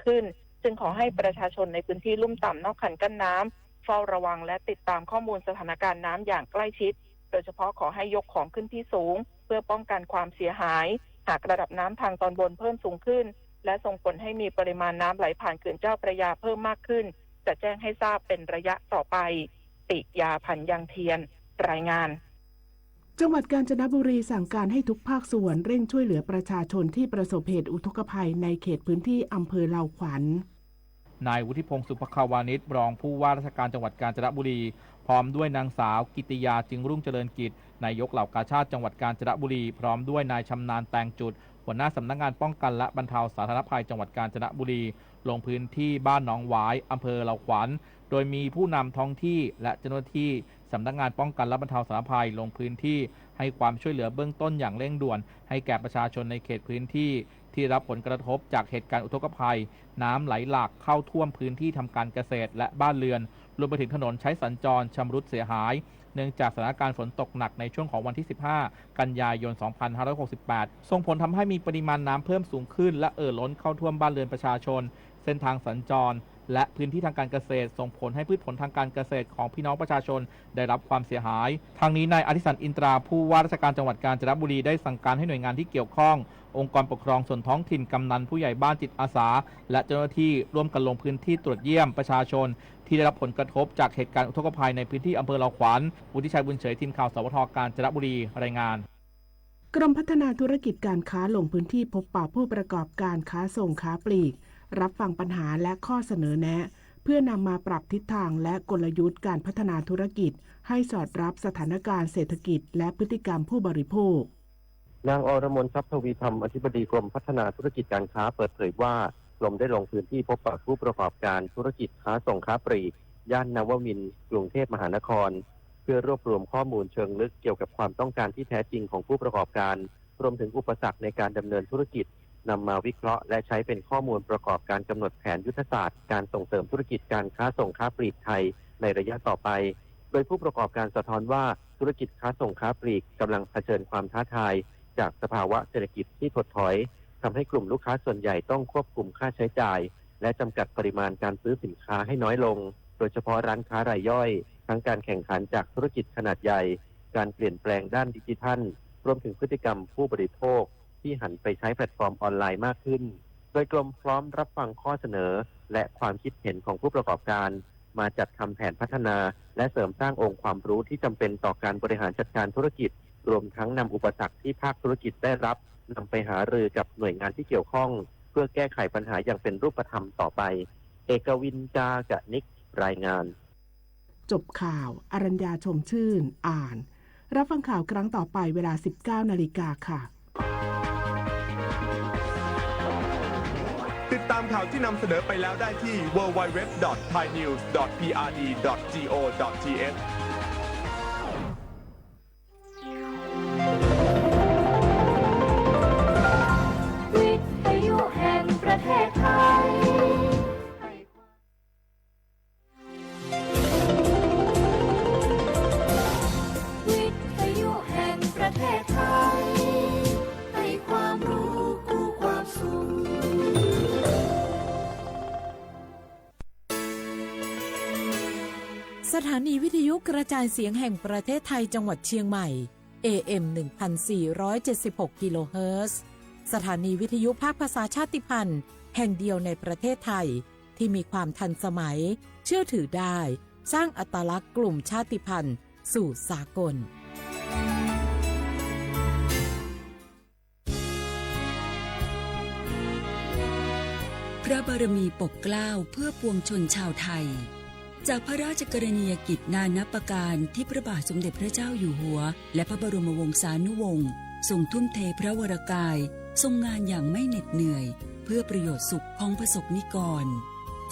ขึ้นจึงขอให้ประชาชนในพื้นที่ลุ่มต่ำนอกคันกั้นน้ำเฝ้าระวังและติดตามข้อมูลสถานการณ์น้ำอย่างใกล้ชิดโดยเฉพาะขอให้ยกของขึ้นที่สูงเพื่อป้องกันความเสียหายหากระดับน้ำทางตอนบนเพิ่มสูงขึ้นและส่งผลให้มีปริมาณน้ำไหลผ่านเขื่อนเจ้าพระยาเพิ่มมากขึ้นจะแจ้งให้ทราบเป็นระยะต่อไปปิยาพันธ์ยังเทียนรายงานจังหวัดกาญจนบุรีสั่งการให้ทุกภาคส่วนเร่งช่วยเหลือประชาชนที่ประสบเหตุอุทกภัยในเขตพื้นที่อำเภอเลาขวัญนายวุฒิพงศ์สุภควานิชรองผู้ว่าราชการจังหวัดกาญจนบุรีพร้อมด้วยนางสาวกิติยาจึงรุ่งเจริญกิจนายกเหล่ากาชาดจังหวัดกาญจนบุรีพร้อมด้วยนายชำนาญแตงจุดหัวหน้าสำนักงานป้องกันและบรรเทาสาธารณภัยจังหวัดกาญจนบุรีลงพื้นที่บ้านหนองหวายอำเภอเลาขวัญโดยมีผู้นำท้องที่และเจ้าหน้าที่สำนักงานป้องกันและบรรเทาสาธารณภัยลงพื้นที่ให้ความช่วยเหลือเบื้องต้นอย่างเร่งด่วนให้แก่ประชาชนในเขตพื้นที่ที่รับผลกระทบจากเหตุการณ์อุทกภัยน้ำไหลหลากเข้าท่วมพื้นที่ทำการเกษตรและบ้านเรือนรวมไปถึงถนนใช้สัญจรชำรุดเสียหายเนื่องจากสถานการณ์ฝนตกหนักในช่วงของวันที่ 15 กันยายน 2568 ส่งผลทำให้มีปริมาณน้ำเพิ่มสูงขึ้นและล้นเข้าท่วมบ้านเรือนประชาชนเส้นทางสัญจรและพื้นที่ทางการเกษตรส่งผลให้พืชผลทางการเกษตรของพี่น้องประชาชนได้รับความเสียหายทางนี้นายอธิสันต์อินตราผู้ว่าราชการจังหวัดกาญจนบุรีได้สั่งการให้หน่วยงานที่เกี่ยวข้ององค์กรปกครองส่วนท้องถิ่นกำนันผู้ใหญ่บ้านจิตอาสาและเจ้าหน้าที่ร่วมกันลงพื้นที่ตรวจเยี่ยมประชาชนที่ได้รับผลกระทบจากเหตุการณ์อุทกภัยในพื้นที่อำเภอเลาขวัญวุฒิชัยบุญเฉยทีมข่าวสวท.กาญจนบุรีรายงานกรมพัฒนาธุรกิจการค้าลงพื้นที่พบปะผู้ประกอบการค้าส่งค้าปลีกรับฟังปัญหาและข้อเสนอแนะเพื่อนำมาปรับทิศทางและกลยุทธ์การพัฒนาธุรกิจให้สอดรับสถานการณ์เศรษฐกิจและพฤติกรรมผู้บริโภคนางอรมน ทรัพย์ทวีธรรมอธิบดีกรมพัฒนาธุรกิจการค้าเปิดเผยว่ากรมได้ลงพื้นที่พบปะผู้ประกอบการธุรกิจค้าส่งค้าปลีกย่านนวมินทร์กรุงเทพมหานครเพื่อรวบรวมข้อมูลเชิงลึกเกี่ยวกับความต้องการที่แท้จริงของผู้ประกอบการรวมถึงอุปสรรคในการดำเนินธุรกิจนำมาวิเคราะห์และใช้เป็นข้อมูลประกอบการกำหนดแผนยุทธศาสตร์การส่งเสริมธุรกิจการค้าส่งค้าปลีกไทยในระยะต่อไปโดยผู้ประกอบการสะท้อนว่าธุรกิจค้าส่งค้าปลีกกำลังเผชิญความท้าทายจากสภาวะเศรษฐกิจที่ถดถอยทำให้กลุ่มลูกค้าส่วนใหญ่ต้องควบคุมค่าใช้จ่ายและจำกัดปริมาณการซื้อสินค้าให้น้อยลงโดยเฉพาะร้านค้ารายย่อยทั้งการแข่งขันจากธุรกิจขนาดใหญ่การเปลี่ยนแปลงด้านดิจิทัลรวมถึงพฤติกรรมผู้บริโภคที่หันไปใช้แพลตฟอร์มออนไลน์มากขึ้นโดยกรมพร้อมรับฟังข้อเสนอและความคิดเห็นของผู้ประกอบการมาจัดทำแผนพัฒนาและเสริมสร้างองค์ความรู้ที่จำเป็นต่อการบริหารจัดการธุรกิจรวมทั้งนำอุปสรรคที่ภาคธุรกิจได้รับนำไปหารือกับหน่วยงานที่เกี่ยวข้องเพื่อแก้ไขปัญหาอย่างเป็นรูปธรรมต่อไปเอกวินจากะนิกรายงานจบข่าวอรัญญาชมชื่นอ่านรับฟังข่าวครั้งต่อไปเวลา 19 นาฬิกาค่ะติดตามข่าวที่นำเสนอไปแล้วได้ที่ www.thainews.prd.go.thวิทยุแห่งประเทศไทยวิทยุแห่งประเทศไทยให้ความรู้คู่ความสุขสถานีวิทยุกระจายเสียงแห่งประเทศไทยจังหวัดเชียงใหม่ AM 1476 กิโลเฮิรตซ์สถานีวิทยุภาคภาษาชาติพันธุ์แห่งเดียวในประเทศไทยที่มีความทันสมัยเชื่อถือได้สร้างอัตลักษณ์กลุ่มชาติพันธุ์สู่สากลพระบารมีปกเกล้าเพื่อปวงชนชาวไทยจากพระราชกรณียกิจนานับประการที่พระบาทสมเด็จพระเจ้าอยู่หัวและพระบรมวงศานุวงศ์ทรงทุ่มเทพระวรกายทรงงานอย่างไม่เหน็ดเหนื่อยเพื่อประโยชน์สุขของประสบนิกร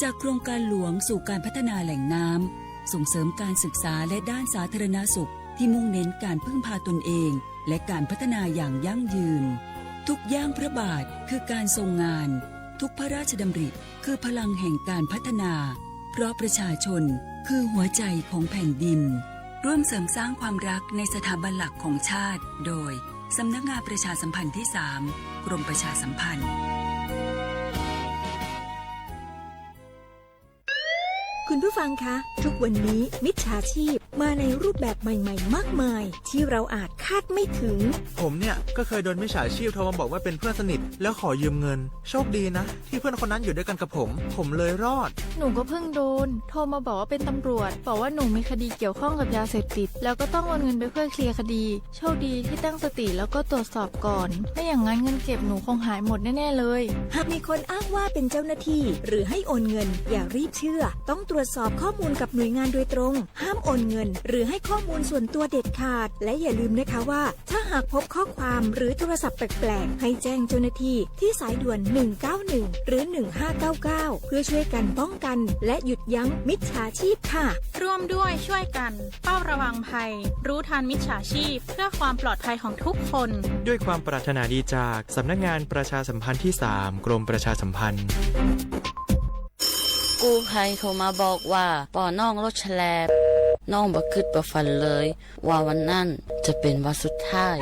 จากโครงการหลวงสู่การพัฒนาแหล่งน้ำส่งเสริมการศึกษาและด้านสาธารณสุขที่มุ่งเน้นการพึ่งพาตนเองและการพัฒนาอย่างยั่งยืนทุกย่างพระบาทคือการทรงงานทุกพระราชดำริคือพลังแห่งการพัฒนาเพราะประชาชนคือหัวใจของแผ่นดินร่วมเสริมสร้างความรักในสถาบันหลักของชาติโดยสำนักงานประชาสัมพันธ์ที่ 3 กรมประชาสัมพันธ์ คุณผู้ฟังคะ ทุกวันนี้มิจฉาชีพมาในรูปแบบใหม่ๆมากมาย ที่เราอาจคาดไม่ถึง ผมเนี่ยก็เคยโดนมิจฉาชีพโทรมาบอกว่าเป็นเพื่อนสนิทแล้วขอยืมเงินโชคดีนะที่เพื่อนคนนั้นอยู่ด้วยกันกับผมเลยรอด หนูก็เพิ่งโดนโทรมาบอกว่าเป็นตำรวจบอกว่าหนูมีคดีเกี่ยวข้องกับยาเสพติดแล้วก็ต้องโอนเงินไปเพื่อเคลียร์คดีโชคดีที่ตั้งสติแล้วก็ตรวจสอบก่อนไม่อย่างนั้นเงินเก็บหนูคงหายหมดแน่ๆเลยหากมีคนอ้างว่าเป็นเจ้าหน้าที่หรือให้โอนเงินอย่ารีบเชื่อต้องตรวจสอบข้อมูลกับหน่วยงานโดยตรงห้ามโอนเงินหรือให้ข้อมูลส่วนตัวเด็ดขาดและอย่าลืมนะคะว่าถ้าหากพบข้อความหรือโทรศัพท์แปลกๆให้แจ้งเจ้าหน้าที่ที่สายด่วน191หรือ1599เพื่อช่วยกันป้องกันและหยุดยั้งมิจฉาชีพค่ะร่วมด้วยช่วยกันเฝ้าระวังภัยรู้ทันมิจฉาชีพเพื่อความปลอดภัยของทุกคนด้วยความปรารถนาดีจากสำนักงานประชาสัมพันธ์ที่3กรมประชาสัมพันธ์กู้ภัยโทรมาบอกว่าป่อน้องรถแฉลบน้องบ่คิดบ่ฝันเลยว่าวันนั้นจะเป็นวันสุดท้าย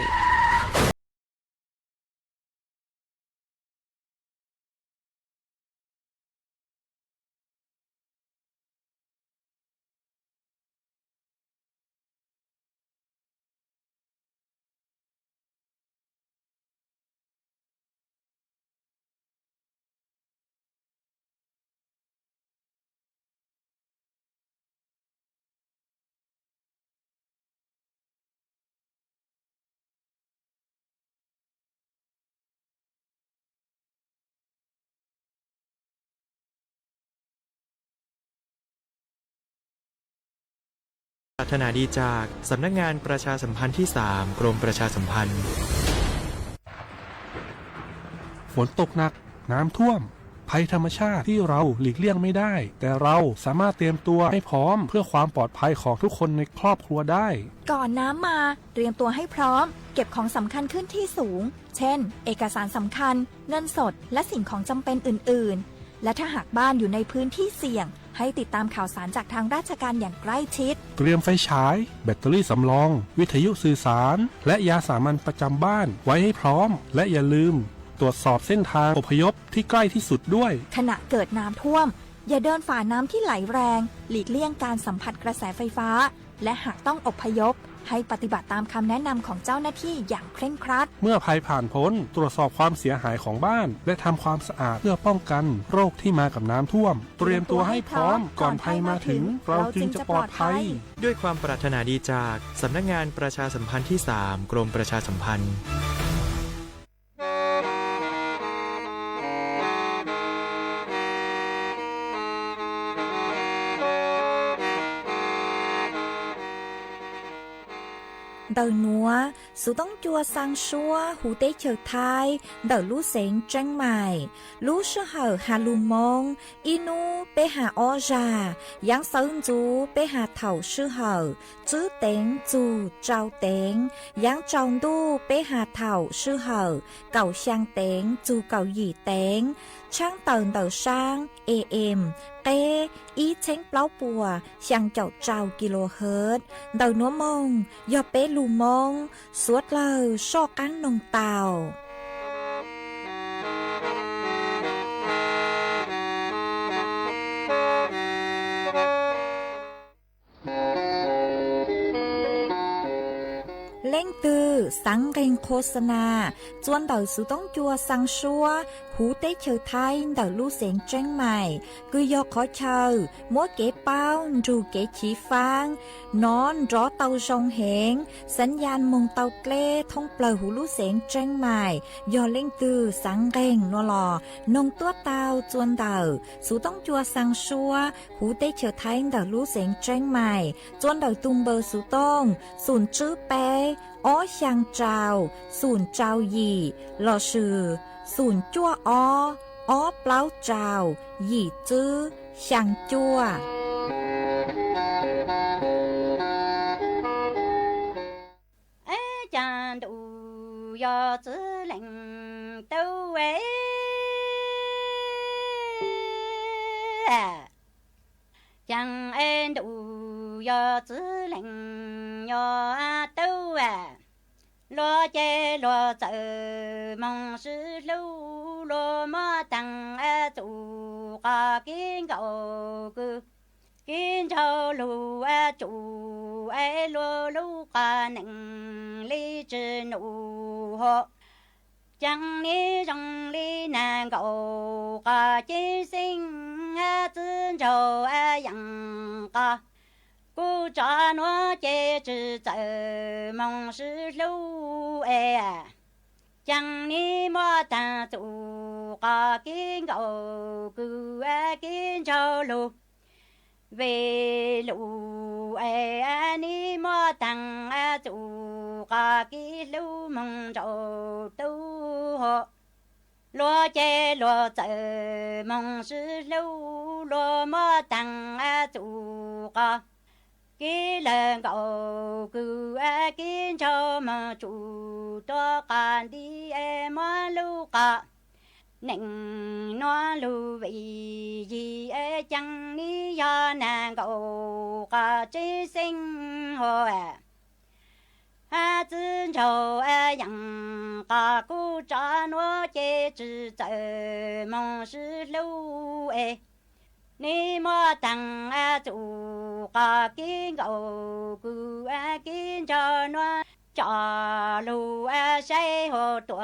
ปรารถนาดีจากสำนักงานประชาสัมพันธ์ที่3กรมประชาสัมพันธ์ฝนตกหนักน้ำท่วมภัยธรรมชาติที่เราหลีกเลี่ยงไม่ได้แต่เราสามารถเตรียมตัวให้พร้อมเพื่อความปลอดภัยของทุกคนในครอบครัวได้ก่อนน้ำมาเตรียมตัวให้พร้อมเก็บของสำคัญขึ้นที่สูงเช่นเอกสารสำคัญเงินสดและสิ่งของจำเป็นอื่นๆและถ้าหากบ้านอยู่ในพื้นที่เสี่ยงให้ติดตามข่าวสารจากทางราชการอย่างใกล้ชิดเตรียมไฟฉายแบตเตอรี่สำรองวิทยุสื่อสารและยาสามัญประจำบ้านไว้ให้พร้อมและอย่าลืมตรวจสอบเส้นทางอพยพที่ใกล้ที่สุดด้วยขณะเกิดน้ำท่วมอย่าเดินฝ่าน้ำที่ไหลแรงหลีกเลี่ยงการสัมผัสกระแสไฟฟ้าและหากต้องอพยพให้ปฏิบัติตามคำแนะนำของเจ้าหน้าที่อย่างเคร่งครัดเมื่อภัยผ่านพ้นตรวจสอบความเสียหายของบ้านและทำความสะอาดเพื่อป้องกันโรคที่มากับน้ำท่วมเตรียมตัวให้พร้อมก่อนภัยมาถึงเราจึงจะปลอดภัยด้วยความปรารถนาดีจากสำนักงานประชาสัมพันธ์ที่3กรมประชาสัมพันธ์Đầu núa, sự tống chua sang xua, hủ tế chờ thai, đầu lũ xén tranh mài, lũ sư hở hà lù mông, inu bê hà o già, giáng sơn chú bê hà thảo sư hở, chứ tên chú trao tên, giáng tròn đu bê hà thảo sư hở, cầu sang tên chú cầu dì tên, trang tờn đầu sang, AM, kê, ý chánh pláu bùa, sang chậu trao kHz, đầu núa mông, do bê lù mông, suốt lờ so cán nông tàu. Lên từ sáng kênh khô sana, chuan đầu sự tống chua sang xua, hú tế chờ thay đầu lưu xén tranh mày, cứ do khó chờ, mỗi kế bao, dù kế chỉ phang, nón rõ tàu rong hẹn, sẵn gian mông tàu kê, thông plờ hú lưu xén tranh mày, do lên từ sáng kênh nó lò, nông tua tàu chuan đầu, sự tống chua sang xua, hú tế chờ thay đầu lưu xén tranh mày, chuan đầu tung bờ sự tông, sùn chữ bé, ó sang trào, sùn trào gì, lò sử, sùn chua ó pláu trào, gì chứ, sang chua. Ê chàng đủ yo chữ lệnh đâu ấy. Chàng em đủ yo chữ lệnh yo đâu à. Lo chê lo sợ mong sư lưu lo mơ tăng chủ có kiến cầu cư kiến châu lù chủ lô lù cả nâng lý trừ nụ hộ chẳng ní trong lý nàng cầu cả chí sinh dân châu yang cả cú trả nó chế trừ tự mong sự lưu chẳng ní mò ta tụ cả kiến cầu cứ kiến châu lù về lù ní mò tăng tụ cả kí lù mong trâu tu hộ lúa chế lúa tự mong sự lưu lúa mò tăng tụ cả kí lần cầu cứ kiến châu mà chủ to can đi mò lưu cả nịnh nó lưu vị gì chẳng ní do nàng cầu cả trí sinh hồ dân châu yang cả cú trả nó chế trừ tự mong sự lưu ni mò tăng chủ cả kiến cầu cứ kiến cho nó cho lù say hồ tua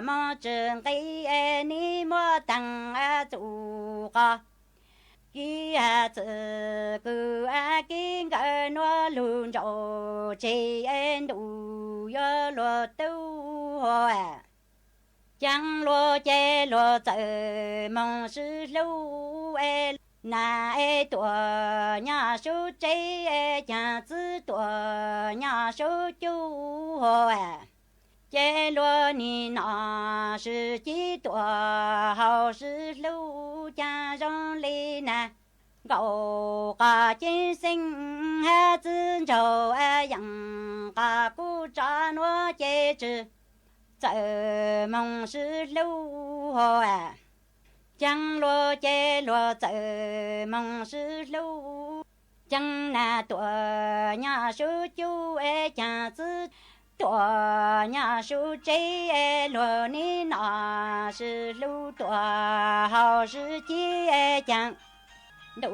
mò trường cây ni mò tăng chủ cả kia tự cứ kiến cái nó luôn cho chị em đủ yo lo tu hồ chẳng lo chế lo tự mong sự lưu na tuổi nhà số chế nhà tư tuổi nhà số chú hồ chế lo ni nọ sự chỉ tuổi hậu sự lưu cha trong ly na cầu cả chiến sinh dân châu yang cả cú trả nó chế trừ tự mong sự lưu hồ chẳng lo chế lo tự mong sự lưu chẳng là tuổi nhà số chú cha tư tuổi nhà số chế lo ni nọ sự lưu tuổi hậu sự chi chẳng đủ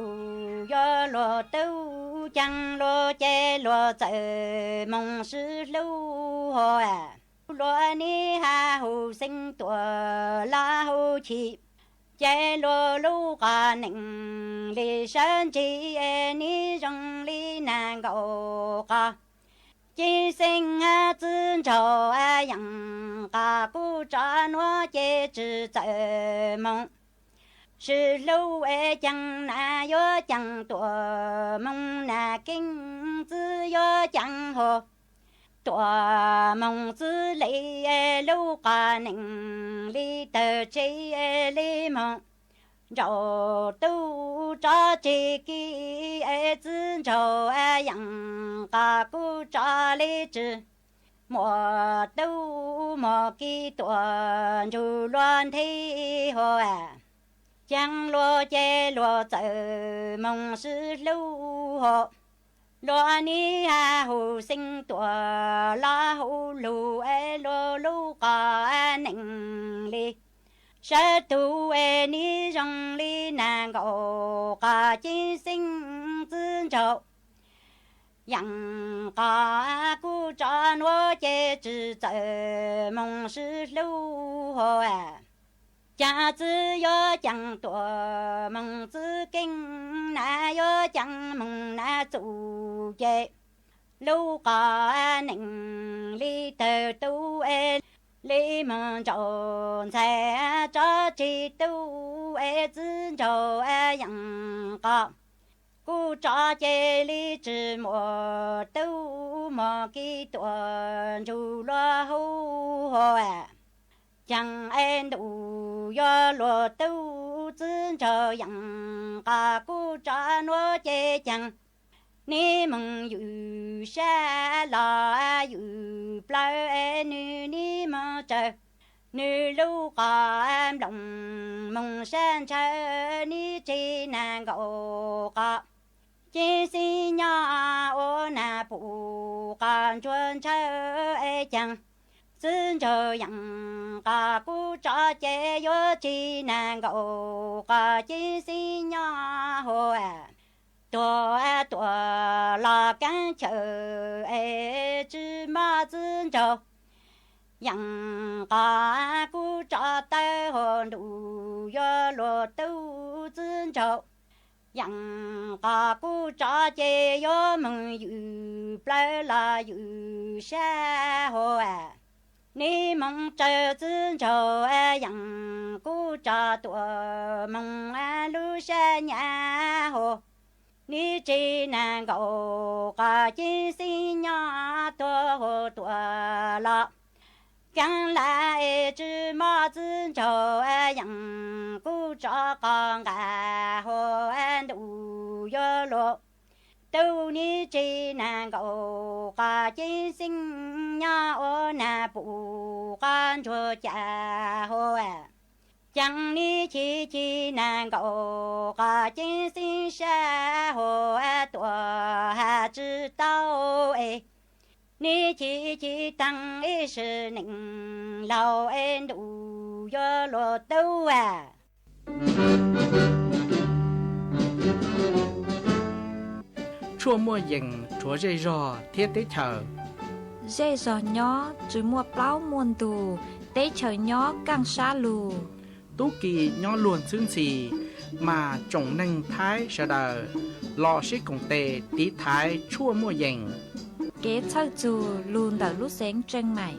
do lo tu chẳng lo chế lo tự mong sự lưu hồ lo ni ha hu sinh tuổi la hu chi chế lo lu cả nịnh lý sơn chi ni trong lý nàng cầu cả chi sinh dân châu yang cả cú trả nó chế trừ tự mong sự lưu chẳng na yo chẳng tuổi mong na kinh tư yo chẳng hồ tuổi mong tư lý lưu cả nịnh lý tờ chi lý mong rồi tu cho chi kỳ dân châu yang cả cú trả lý trừ mùa tu mùa kỳ tuổi dù loan thi hồ chẳng lo chế lo tự mong sự lưu hộ lo ni ha hu sinh tuổi la hu lu lo lu cả nịnh li sa tu ni trong li nàng cầu cả chi sinh dân châu yang cả cú trả nó chế trừ tự mong sự lưu hộ cha tư yo chẳng tuổi mong tư kinh na yo chẳng mong na chủ chế lưu cả nịnh li tờ tu li mong tròn xe cho chi tu dân châu yang cả cú trả chế li trừ mùa tu mùa kỳ tuổi dù lo hu hồ chẳng em đủ do lo tu dân châu yang cả cú trả nó chế chẳng ni mong yu sa la yu pla ni mong chờ nữ lưu cả em lòng mong sen chờ ni chi nàng cầu cả chi si nhà ô na phụ can chuan chờ chẳng dân châu yang cả cú trả chế yo chi nàng cầu cả chi si nhà hồ ตัวลากันเชอจือมาจืนเจ้ายังกากูจะเต้หอนดูยอโลตู้จืนเจ้ายังกากูจะเจยอมึงอยู่เปล่าละอยู่แช่หัวนี่มึงเจอจืนเจ้ายังกูจะตัวมึงรู้แช่ยาหัว你只能够个金心呀多了，将来芝麻子就养不着个爱和都有了，都你只能够个金心呀我那不干着家伙哎。将你只能够个精心生活多还知道哎，你只当一是能老恩都有落豆啊。ชั่วมัวเย็งชัวใจรอเทียดได้เฉอ dây giò nhó chứ mua plau muôn tù tế chờ nhó càng xa lù ตุกีย้อนล้วนซึ่งสีมาจงหนึ่งท้ายเสดอรอชิกงเตตีท้ายชั่วมั่วเย็ง kế thơ dù lùn đỡ lúc sáng chân mày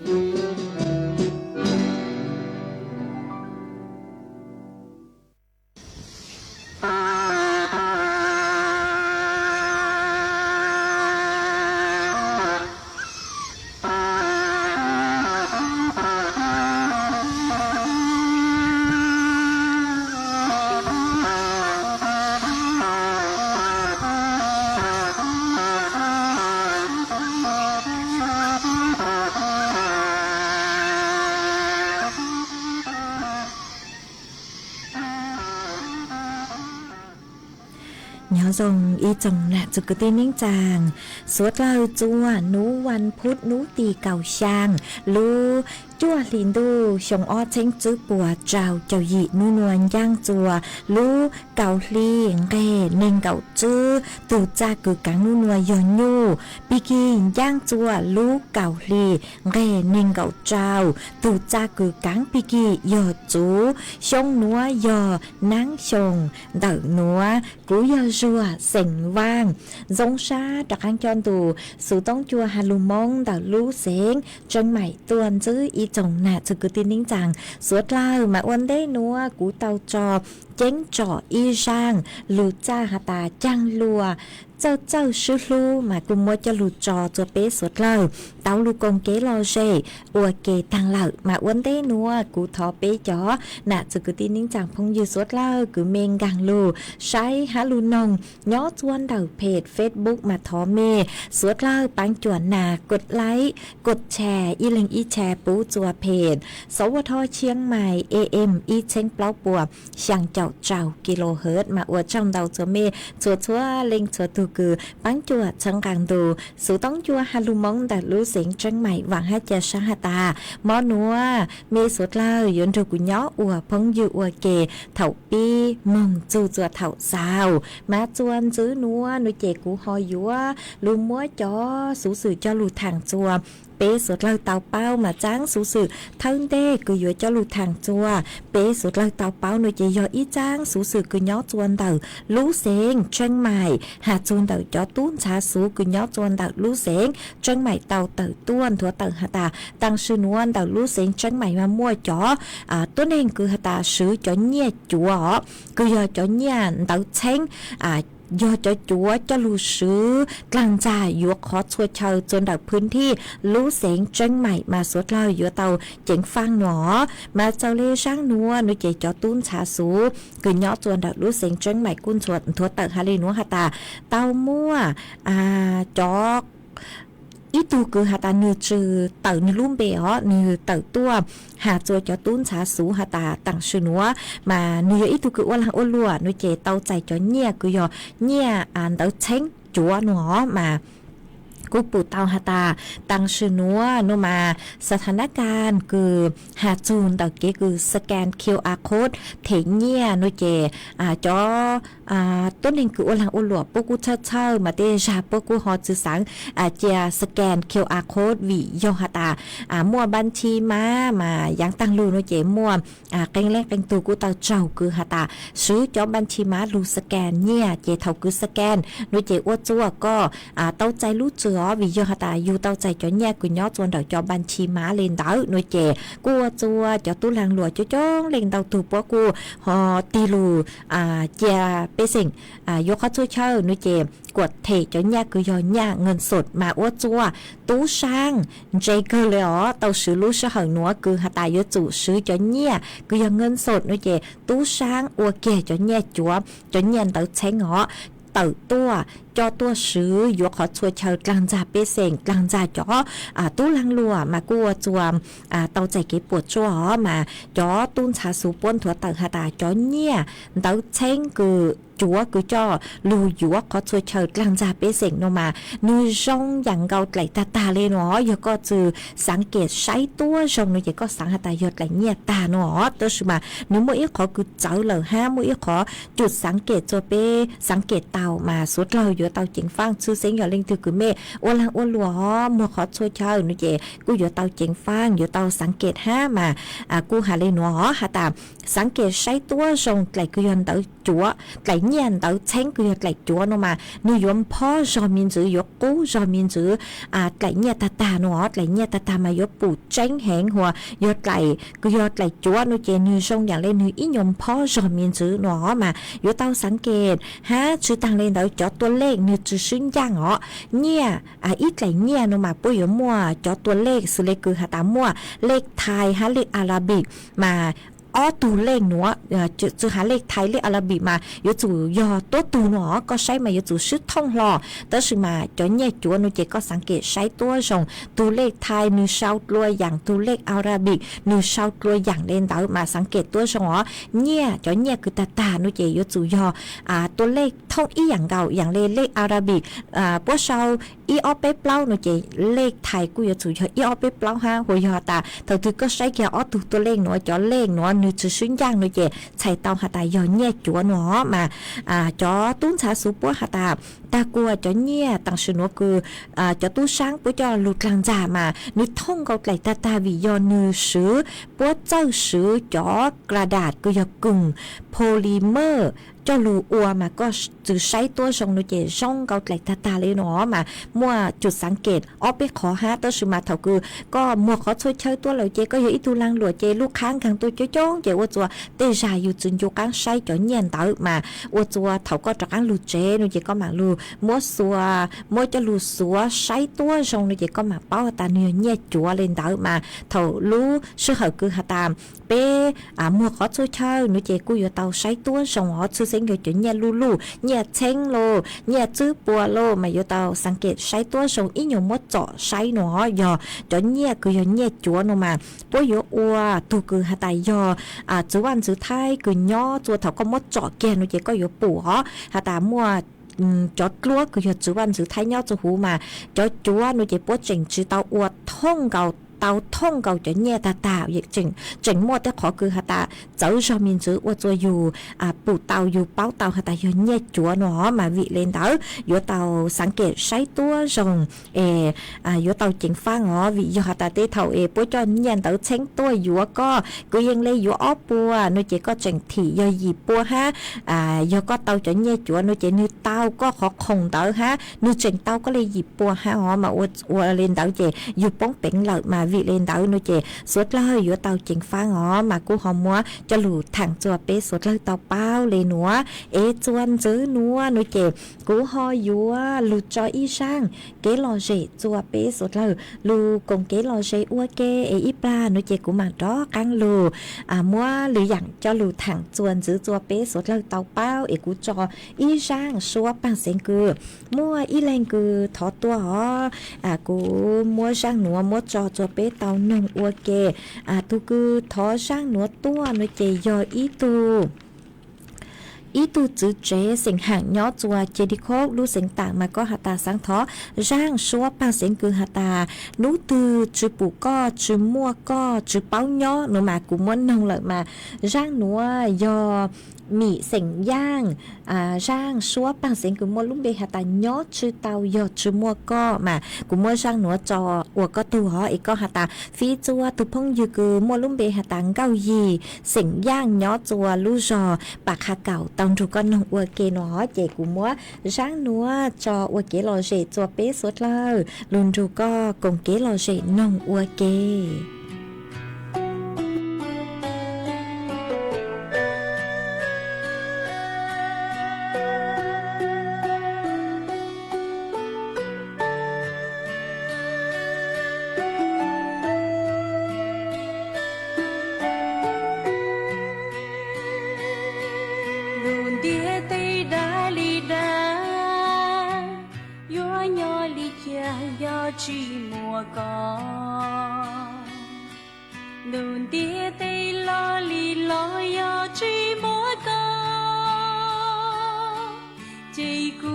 nhỏ dòng y chồng nạ cho cứ tên nính chàng suốt lâu chua núวันพุธnúตีเก่าช่างลูจั่วลินดูชงอ้อเช้งจื้อปัวเจ้าเจ้าหยีนูนวลย่างจัวลูเก่าลีเร่เน่งเก่าจื้อตูจ้ากือกังนูนวลยอนยูปีกีย่างจัวลูเก่าลีเร่เน่งเก่าเจ้าตูจ้ากือกังปีกียอจูชงนัวยอนังชงเดอนัวกูยอจัวเส็งว่างจงชาดักขังจอนตูสูต้องจัวฮาลูมงเดอลูเสงจนใหม่ตวนจื้ออีchồng nạ cho cứ tin nín rằng suốt lao mà uốn đế núa cú tàu trò chén trò y sang lù cha hà tà chăng lùa châu sư lu mà cùng mua cho lù trò cho bé suốt lao tàu lù công kế lo dê ua kề thằng lợ mà uốn đế núa cú thọ bé chó nạ cho cứ tin nín rằng phong như suốt lao cứ men gang lù sai há lù nông nhó chuan đầuเพจ Facebook มาทอเมสุดเล่าปังจวนนากดไลค์กดแชร์อีลิงอีแชร์ปูจัวเพจสวทเชียงใหม่ AM อีเช้งเปล่าปัวช่างเจ้ากิโลเฮิรตซ์มาอวดช่องเดาจัวเมชัวเล็งชัวตูกือปังจวดช่างกลางดูสูต้องจัวฮาลูมงแต่รู้เสียงจังใหม่หวังให้เจอช่างฮาตาหมอนัวเมสุดเล่ายนถูกุย้ออวพงยูอวเกเถาปีมงจูจัวเถาสาวมาจวนซื้อนัวนุเจกูหอยยัวลูมัวจอสูสื่อcho lù thẳng chùa bé sốt lâu tàu bao mà trắngสูสื่อthân đê cứ dựa cho lù thẳng chùa bé sốt lâu tàu bao nuôi chỉ do ít trắngสูสื่อcứ nhó chuồn đầu lú xén chân mày hà chuồn đầu cho tuôn xả số cứ nhó chuồn đầu lú xén chân mày tàu tử tuôn thua tử hà ta tăng sư nuôn đầu lú xén chân mày mà mua chó tuôn nên cứ hà ta sử cho nhẹ chùa cứ do cho nhẹ đầu chén do cho chúa choลูซื้อกลางจ่ายยกขอช่วยเชาจนดับพื้นที่รู้เสียงจังใหม่มาสวดเล่าอยู่เตาเจ๋งฟังหนอมาเจ้าเล่ช่างนัวนุเจจอตุ้นชาสูคือย้อจนดับรู้เสียงจังใหม่กุ้นสวดทัวเตอฮาลีนัวฮาตาเตามั่วจอกอีตูคือหาตาเนื้อจือเต่าในลุ่มเบ๋อเนื้อเต่าตัวหาจวยจอตุ้นชาสูหาตาต่างชื่อนัวมาเนื้ออีตูคืออ้วนหางอ้วนลัวนุเจเต่าใจจอเนี่ยคือยอเนี่ยอ่านเต่าเช้งจัวหนอมา กูปูเตาหาตาตังชื่อนัวโนมาสถานการณ์คือหาจูนตะเกคือสแกน QR code เถเงียโนเจจอต้นนึงคืออลังอหลวปกูเช่ามาเตชาปกูฮอจือสังเจียสแกน QR code วิยอหาตามัวบัญชีมายังตั้งรูโนเจมัวเก่งแรกเก่งตูกูเตาเจ้าคือหาตาซื้อจอบัญชีมารูสแกนเนี่ยเจเท่าคือสแกนโนเจอ้วจัวก็เต้าใจรู้เจือวิยอหาตาอยู่เต้าใจจอเนี่ยกูย่อจวนดอกจอบัญชีมาเลนเต้าโนเจกูจัวจอตู้ลังหลวจ้องเล่งเต้าตูปกูฮอตีลูเจียเปสิงยกข้าช่วยเช่าโนเจกดเทจอเนี่ยกูย่อเนี่ยเงินสดมาอ้วจัวตู้ช่างเจเกอเลยอ๋อเต้าซื้อรู้เชื่อหังนัวคือหาตายยจู่ซื้อจอเนี่ยกูย่อเงินสดโนเจตู้ช่างอ้วเกจอเนี่ยจัวจอเนี่ยเต้าใช้งอเต่าตัวจอตัวซื้อยกขอช่วยเชิญกลางจ่าเปเสงกลางจ่าจอตู้ลังลัวมากัวจวมเต่าใจเก็บปวดจั่วมาจอตุ้นชาสูป้นถั่วเต่าหาตาจอเนี่ยเต่าเช้งคือจัวคือจอลูยวกขอช่วยเชิญกลางจ่าเปเสงนมานูช่องอย่างเกาไหลตาเลยเนาะยก็จือสังเกตใช้ตัวช่องนูยก็สังหาตายดไหลเนี่ยตาเนาะตัวสุมานูมืออีขอคือเจ้าเหล่าห้ามืออีขอจุดสังเกตจัวเปสังเกตเต่ามาสุดเราอยู่เต่าจิงฟังชื่อเสียงอย่าเล่งถือคือเมฆโอลังโอหลัวมัวขอช่วยเช่าหนูเจกูอยู่เต่าจิงฟังอยู่เต่าสังเกตห้ามากูหาเลยหนูหาตามสังเกตใช้ตัวทรงไหลกูยันเต่าจัวไหลเงียนเต่าเช้งกูยันไหลจัวโนมาหนูยมพ่อจอมินจือยกกูจอมินจือไหลเงียตาหนูไหลเงียตามายกปู่เจ้งแหงหัวยอดไหลกูยอดไหลจัวหนูเจหนูทรงอย่างเล่นหนูอียมพ่อจอมินจือหนูมาอยู่เต่าสังเกตฮะชื่อตังเล่นเต่าจอตัวเลขหนูจือซึ่งย่างอ๋อเนี่ยอีกไหลเนี่ยโนมาปุ้ยมัวจอตัวเลขสุเลคือหาตามัวเลขไทยฮะเลขอาราบิกมาตัวเลขหนัวจะหาเลขไทยเลขอาราบิกมาอยู่จู่ยอตัวตูหนอก็ใช้มาอยู่จู่ชื่อท่องหล่อแต่สิมาจอเนี่ยจัวนูเจก็สังเกตใช้ตัวส่งตัวเลขไทยนูเช่าตัวอย่างตัวเลขอาราบิกนูเช่าตัวอย่างเล่นเต๋ามาสังเกตตัวส่งอ๋อเนี่ยจอเนี่ยคือตานูเจอยู่จู่ยอตัวเลขท่องอีอย่างเก่าอย่างเลขอาราบิกพวกเช่าอีออเปเปล่านูเจเลขไทยกูอยู่จู่อีออเปเปล่าฮะหัวยอตาแต่ถือก็ใช้แก่ตัวเลขหนัวจอเลขหนัวนูจะซึ่งย่างนูเจใช้เตาหาตายอเนี่ยจัวหนอมาจอตุ้นชาสูปัวหาตากลัวจอเนี่ยตังชื่อนัวคือจอตู้ช้างปุจอลุกลางจ่ามานึกท่องเกาไหลตาวิยอนือซื้อปัวเจ้าซื้อจอกระดาษกูยกึ่งโพลิเมอร์จอลูอัวมาก็จือใช้ตัวชงนูเจช่องเกาไหลตาเลยเนาะมามัวจุดสังเกตไปขอหาตัวสุมาเท่าคือก็มัวขอช่วยเชิญตัวเหล่าเจก็อยู่อีตูลังหลัวเจลูกค้างขังตัวจ้องเจว่าจัวเตจาอยู่จึงอยู่กลางใช้จอเงียนเต๋อมาว่าจัวเท่าก็จากอังลูเจนูเจก็มาลูมัวสัวมัวจะลูสัวใช้ตัวชงนูเจก็มาเป้าตาเนื้อเงียจัวเล่นเต๋อมาเท่าลูชื่อเขาคือหาตามเป้มัวขอช่วยเชิญนูเจกูอยู่เต๋อใช้ตัวชงอ๋อชื่อเสียงอยู่จุดเนี่ยลูเนี่ยเช้งโลเนี่ยจื้อปัวโลมาอยู่เตาสังเกตใช้ตัวส่งอีหยมมดเจาะใช้หนอยอจนเนี่ยคือยอเนี่ยจัวลงมาปัวอยู่อัวตูคือหาตายยอจื้อวันจื้อไทยคือย่อจัวเถาก็มดเจาะแกนูเจก็อยู่ปู่ฮะหาตามัวจอดกลัวคืออยู่จื้อวันจื้อไทยย่อจื้อหูมาจอดจัวนูเจปัวเจ๋งจื้อเตาอัวท่องเก่าเตาท่องเก่าจะเนี่ยตาอย่างเจ๋งมัวแต่ขอคือหาตาเจ้าชอมินจื้อว่าจัวอยู่ปู่เตาอยู่เป้าเตาหาตาอยู่เนี่ยจัวหนอมาวิเลนเตาอยู่เตาสังเกตใช้ตัวส่งอยู่เตาเจ๋งฟังอ๋อวิอยู่หาตาเตเท่าปุ้ยจอนเนี่ยเตาเช้งตัวอยู่ก็ยังเลยอยู่อ้อปัวนูเจก็เจ๋งถี่ยอหยิบปัวฮะอยู่ก็เตาจะเนี่ยจัวนูเจนึเตาก็ขอคงเตาฮะนูเจ๋งเตาก็เลยหยิบปัวฮะอ๋อมาอวเลนเตาเจอยู่ป้องเป่งเหล่ามาวิเลนเตานูเจสวดเลยอยู่เตาเจ๋งฟังอ๋อมากูหอมมัวจะหลุดถังจัวเป๊สวดเลยเตาเป้าเลยหนัวจวนจื้อนัวนูเจกูหอยัวหลุดจออีช่างเกลอเจจัวเป๊สวดเลยลูกงเกลอเจอัวเกอีปลานูเจกูมาดอกังลูมัวหรืออย่างจะหลุดถังจวนจื้อจัวเป๊สวดเลยเตาเป้ากูจออีช่างชัวปังเสียงคือมัวอีแรงคือถอตัวอ๋อกูมัวช่างหนัวมัวจอจัวเป๊เตาหนึ่งอัวเกตูคือทอช่างหนัวตัวนูเจยออีตู ý tu chữ chế sinh hàng nhỏ chùa chế đi khóc lu sinh tạng mà có hạt tà sáng thó rang xua bằng sinh cư hạt tà nú từ chữ bù co chữ mua co chữ báo nhỏ nó mà cũng muốn nông lợi mà rang núa do mì sành giang rang xua bằng sinh cư mua lúc bê hạt tà nhỏ chữ tàu do chữ mua co mà cũng mua rang núa cho của có tu họ ý có hạt tà phi chùa tu phong dư cư mua lúc bê hạt tà cao gì sành giang nhỏ chùa lu rò bạc hạt cào tông trụ con nông ua kê nó chế của múa ráng núa cho ua kế lò rể cho bế suốt lơ luôn trụ co cùng kế lò rể nông ua kê chỉ mùa có nương tia tây lo li lo yo chỉ mùa có chỉ cũ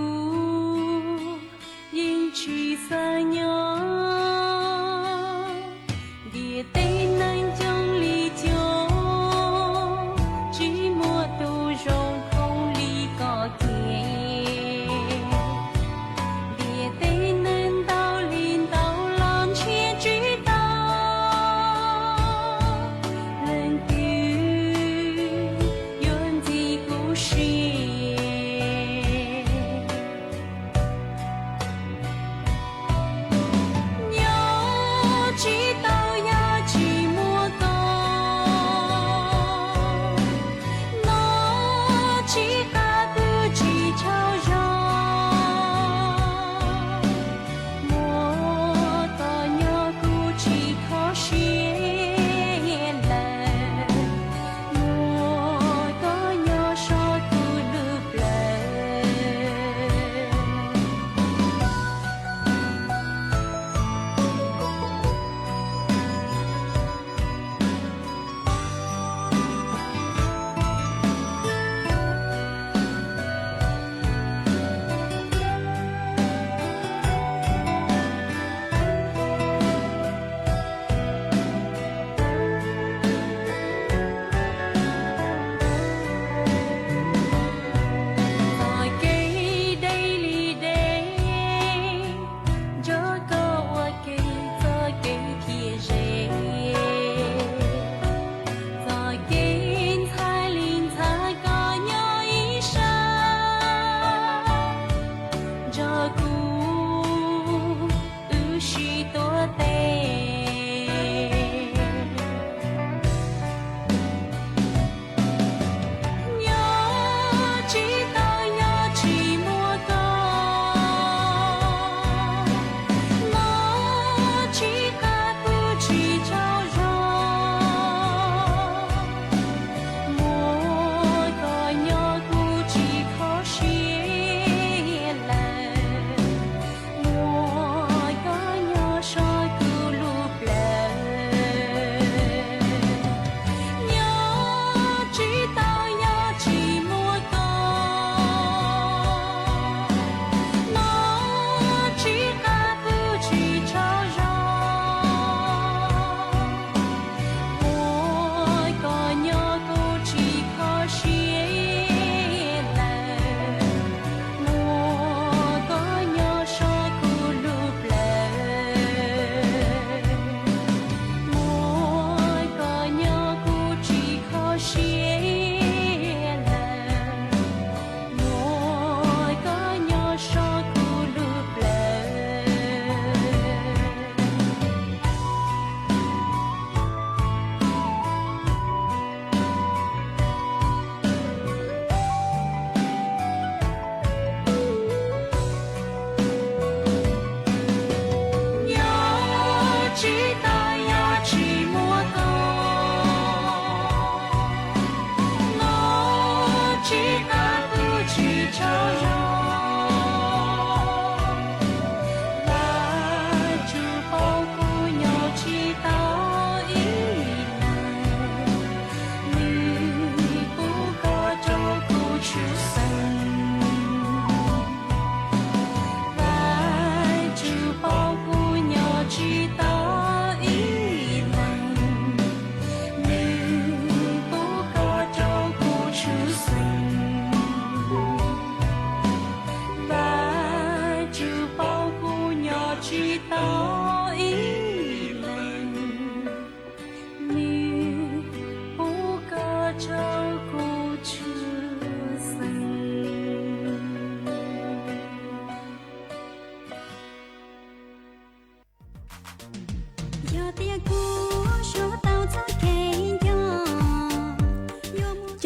nhưng chỉ xa nhau địa tây nang trong ly châu chỉ mùa tu rong không ly có kia Hãy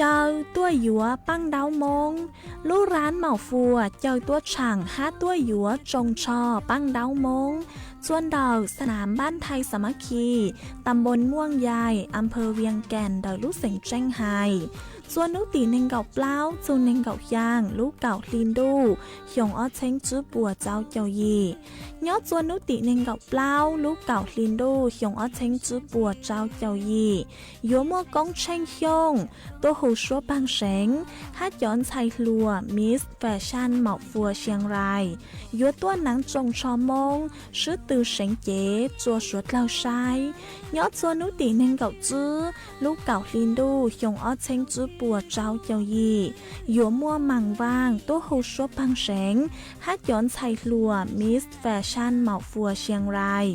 เจ้าตัวหยัวปังดาวมงลู่ร้านเหมาฟัวเจ้าตัวช่างหาตัวหยัวจงชอปังดาวมงส่วนดาวสนามบ้านไทยสามัคคีตำบลม่วงยายอำเภอเวียงแก่นดาวลูกเสงแจ้งไฮส่วนนุตีเนงเก่าเปล่าจูเนงเก่าย่างลูกเก่าลินดูหยงอ้อเช้งจื้อปัวเจ้าเจ้ายียอดส่วนนุตีเนงเก่าเปล่าลูกเก่าลินดูหยงอ้อเช้งจื้อปัวเจ้าเจ้ายียัวมัวกงเช้งหยงตัวหูชัวบางเสงฮัดย้อนไทยลัวมิสแฟชั่นเหมาฟัวเชียงรายยัวตัวหนังจงชอมงชื่อตือเสงเจ๋จัวสวดเล่าใช้ยอดส่วนนุตีเนงเก่าจื้อลูกเก่าลินดูหยงอ้อเช้งจื้อปัวเจ้าเจ้ายีหยัวมัวมังว่างตัวหูชัวบางเสงฮัดย้อนไทยลัวมิสแฟชั่นเหมาฟัวเชียงราย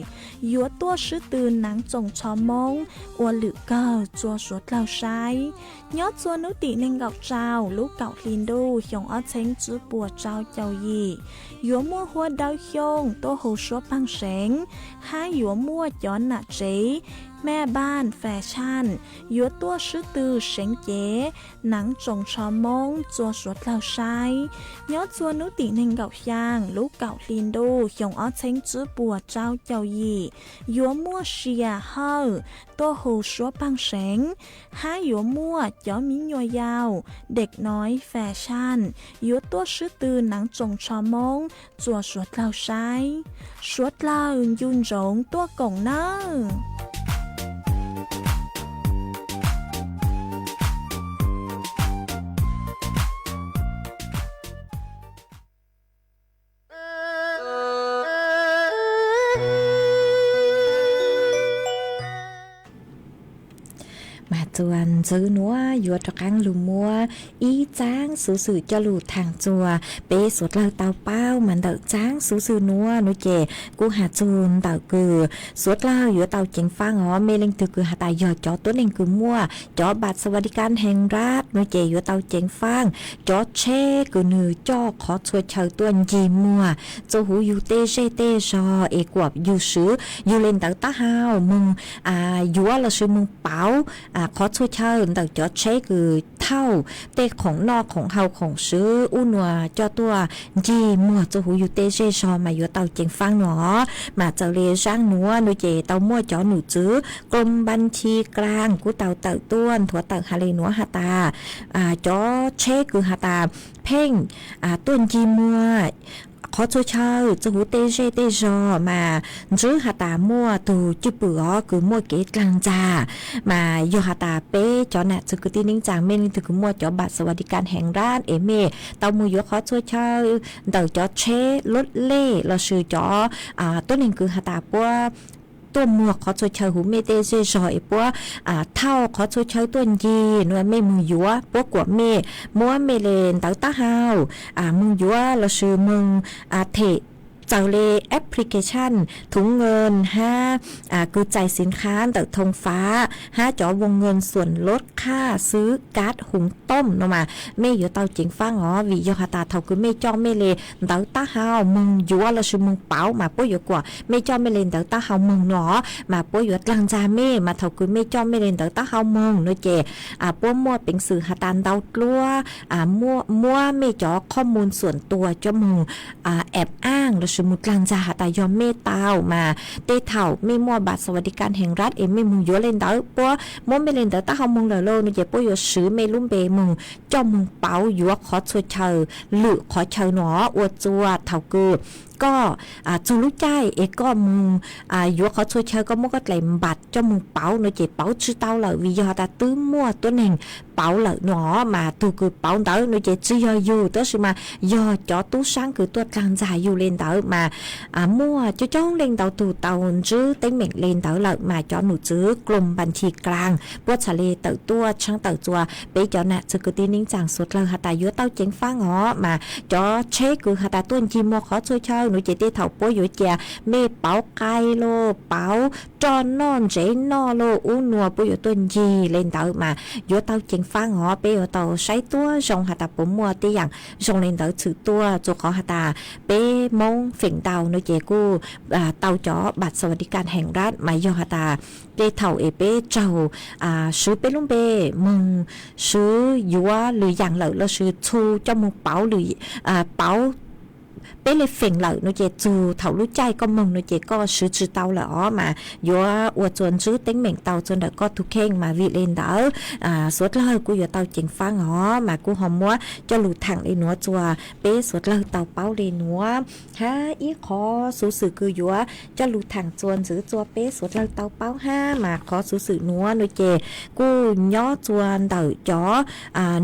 ยัวตัวชื่อตือหนังจงชอมงอวหลือเก่าจัวสวดเล่าใช้ยอดส่วนนุติเนงเก่าเจ้าลูกเก่าลินดูหยงอ้อเช้งจื้อปัวเจ้าเจ้ายีหยัวมัวหัวดาวหยงตัวหูชัวบางเสงให้หยัวมัวย้อนหน้าเจ๋แม่บ้านแฟชั่นยัวตัวชื่อตือเสงเจ๋หนังจงชอมงจัวสวดเล่าใช้ยอดส่วนนุติเนงเก่าย่างลูกเก่าลินดูหยงอ้อเช้งจื้อปัวเจ้าเจ้ายียัวมัวเชียเฮอตัวหูชัวบางเสงให้หยัวมัวย้อนมิ้นยัวยาวเด็กน้อยแฟชั่นยัวตัวชื่อตือหนังจงชอมงจัวสวดเล่าใช้สวดเล่ายุนจงตัวกงเนอจวนซื้อนัวยัวตะกังลุมมัวอีจ้างสูสื่อจะหลุดทางจัวเปสดเราเตาเป้ามันเดาจ้างสูสื่อนัวนุเจกูหาจูนเตากือสวดเล่ายัวเตาเจงฟังอ๋อเมลิงตือคือหาตายยอดจอตัวเล่งคือมัวจอบัตรสวัสดิการแห่งรัฐนุเจยัวเตาเจงฟังจอเช่คือนือจอขอช่วยเชิญตัวยีมัวจะหูยูเตเชเตชอเอกวบยูซื้อยูเลนเตาตาฮาวมึงยัวเราซื้อมึงเป้าขอช่วยเชิญแต่จอเช็คคือเท่าเตะของนอกของเฮาของซื้ออุนัวจอตัวจีมัวจะหูอยู่เตเจชอมาอยู่เตาเจงฟังหนอมาเจเลช่างนัวหนูเจเตามัวจอหนูจื้อกรมบัญชีกลางกูเตาเตาต้วนถั่วเตาฮาเลนัวฮาตาจอเช็คคือฮาตาเพ่งต้นจีมัวขอช่วยเชิญจะหูเตเจเตจอมาจื้อหาตามัวตูจุบเปือคือมัวเกตกลางจ้ามาโยหาตาเป้จอน่ะจะคือตีนิ่งจางเมลิงถือมัวจอบัตรสวัสดิการแห่งรัฐเอเมเตามือยขอช่วยเชิญเตาจอเชลดเล่เราซื้อจอต้นหนึ่งคือหาตาปัวตัวมัวขอช่วยเชิญหูเมเตเจจอยปัวเท่าขอช่วยเชิญตัวยีนวลไม่มือยัวปัวกว่าเมมัวเมเลนเตาตาฮาวมึงยัวเราซื้อมึงเทเจ้าเลแอปพลิเคชันถุงเงินคือจ่ายสินค้าแต่ธงฟ้าจอวงเงินส่วนลดค่าซื้อก๊าซหุงต้มเนาะมาเมอยู่เตาจิงฟังอ๋อวิยอหาตาเท่าคือเมจ้องเมเลเตาตาฮาวมึงยัวเราซื้อมึงเป๋ามาป้อยู่กว่าเมจ้องเมเลเตาตาฮาวมึงเนาะมาป้อยู่กลางจาเมมาเท่าคือเมจ้องเมเลเตาตาฮาวมึงเนาะเจป้มัวเป็นสื่อหาตานเตากลัวมัวเมจ่อข้อมูลส่วนตัวจ้ามึงแอบอ้างสมุดกลางจะหาตายอมเมตตาวมาเตเถ่าไม่มัวบัตรสวัสดิการแห่งรัฐไม่มึงยัวเล่นเต๋อปัวมัวไม่เล่นเต๋อตาเขามึงเหล่าโลนี่จะปัวยัวซื้อไม่ลุ่มเบมึงจ้องมึงเป๋ายัวขอช่วยเชอหรือขอเชอหนออวดจัวเถ่าเกิดก็จูรู้ใจก็มึงยัวเขาช่วยเชอก็มัวก็ไหลบัตรจ้องมึงเป๋าเนาะเจ็บเป๋าชื่อเต้าเหล่าวิยอตาตื้อมัวตัวหนึ่งเป๋าเหล่าหนอมาตัวคือเป๋าเต๋อเนาะเจ็บชื่อยออยู่ตัวสิมายอจ่อตู้ช่างคือตัวกลางใจอยู่เล่นเต๋อมามัวจะจ้องเล่นเตาตูเตาจื้อเต็งเหม่งเล่นเตาเหล่ามาจอหนูจื้อกลมบัญชีกลางปวดทะเลเตาตัวช่างเตาจัวไปจอน่ะจะคือตีนิ่งจางสุดเลยหาตายัวเตาเจ๋งฟ้าอ๋อมาจอเช็คคือหาตาต้นจีมัวขอช่วยเช่าหนูเจตีเถาปัวยัวเจียเมเป๋าไก่โลเป๋าจอนนอนเจนอโลอู้นัวปัวยัวต้นจีเล่นเตามายัวเตาเจ๋งฟ้าอ๋อไปยัวเตาใช้ตัวชงหาตาปุ๋มมัวตีอย่างชงเล่นเตาถือตัวจัวขอหาตาไปมง เฝ่งดาวโนเจกูเตาจ๋อบัตรสวัสดิการแห่งรัฐหมายยอฮาตาเปเถ่าเอเปเจ้าซื้อเปลุงเปมึงซื้อยัวหรืออย่างเหล่าเราซื้อชูเจ้ามึงเป๋าหรือเป๋าเปเลยเฝ่งเหล่าโนเจจูเถ่ารู้ใจก็มึงโนเจก็ซื้อจือเตาเหล่อมายัวอวดจวนซื้อเต็งเหม่งเตาจนเด็กก็ทุกเข่งมาวิเลนเดอสวดเลยกูอยู่เตาเจงฟังอ๋อมากูหอมมัวจะหลุดถังเลยหนัวจัวเปสวดเลยเตาเป้าเลยหนัวฮะอีขอสูสื่อคือยัวจะหลุดถังจวนซื้อจัวเปสวดเลยเตาเป้าห้ามาขอสูสื่อหนัวโนเจกูย่อจวนเตาจ๋อ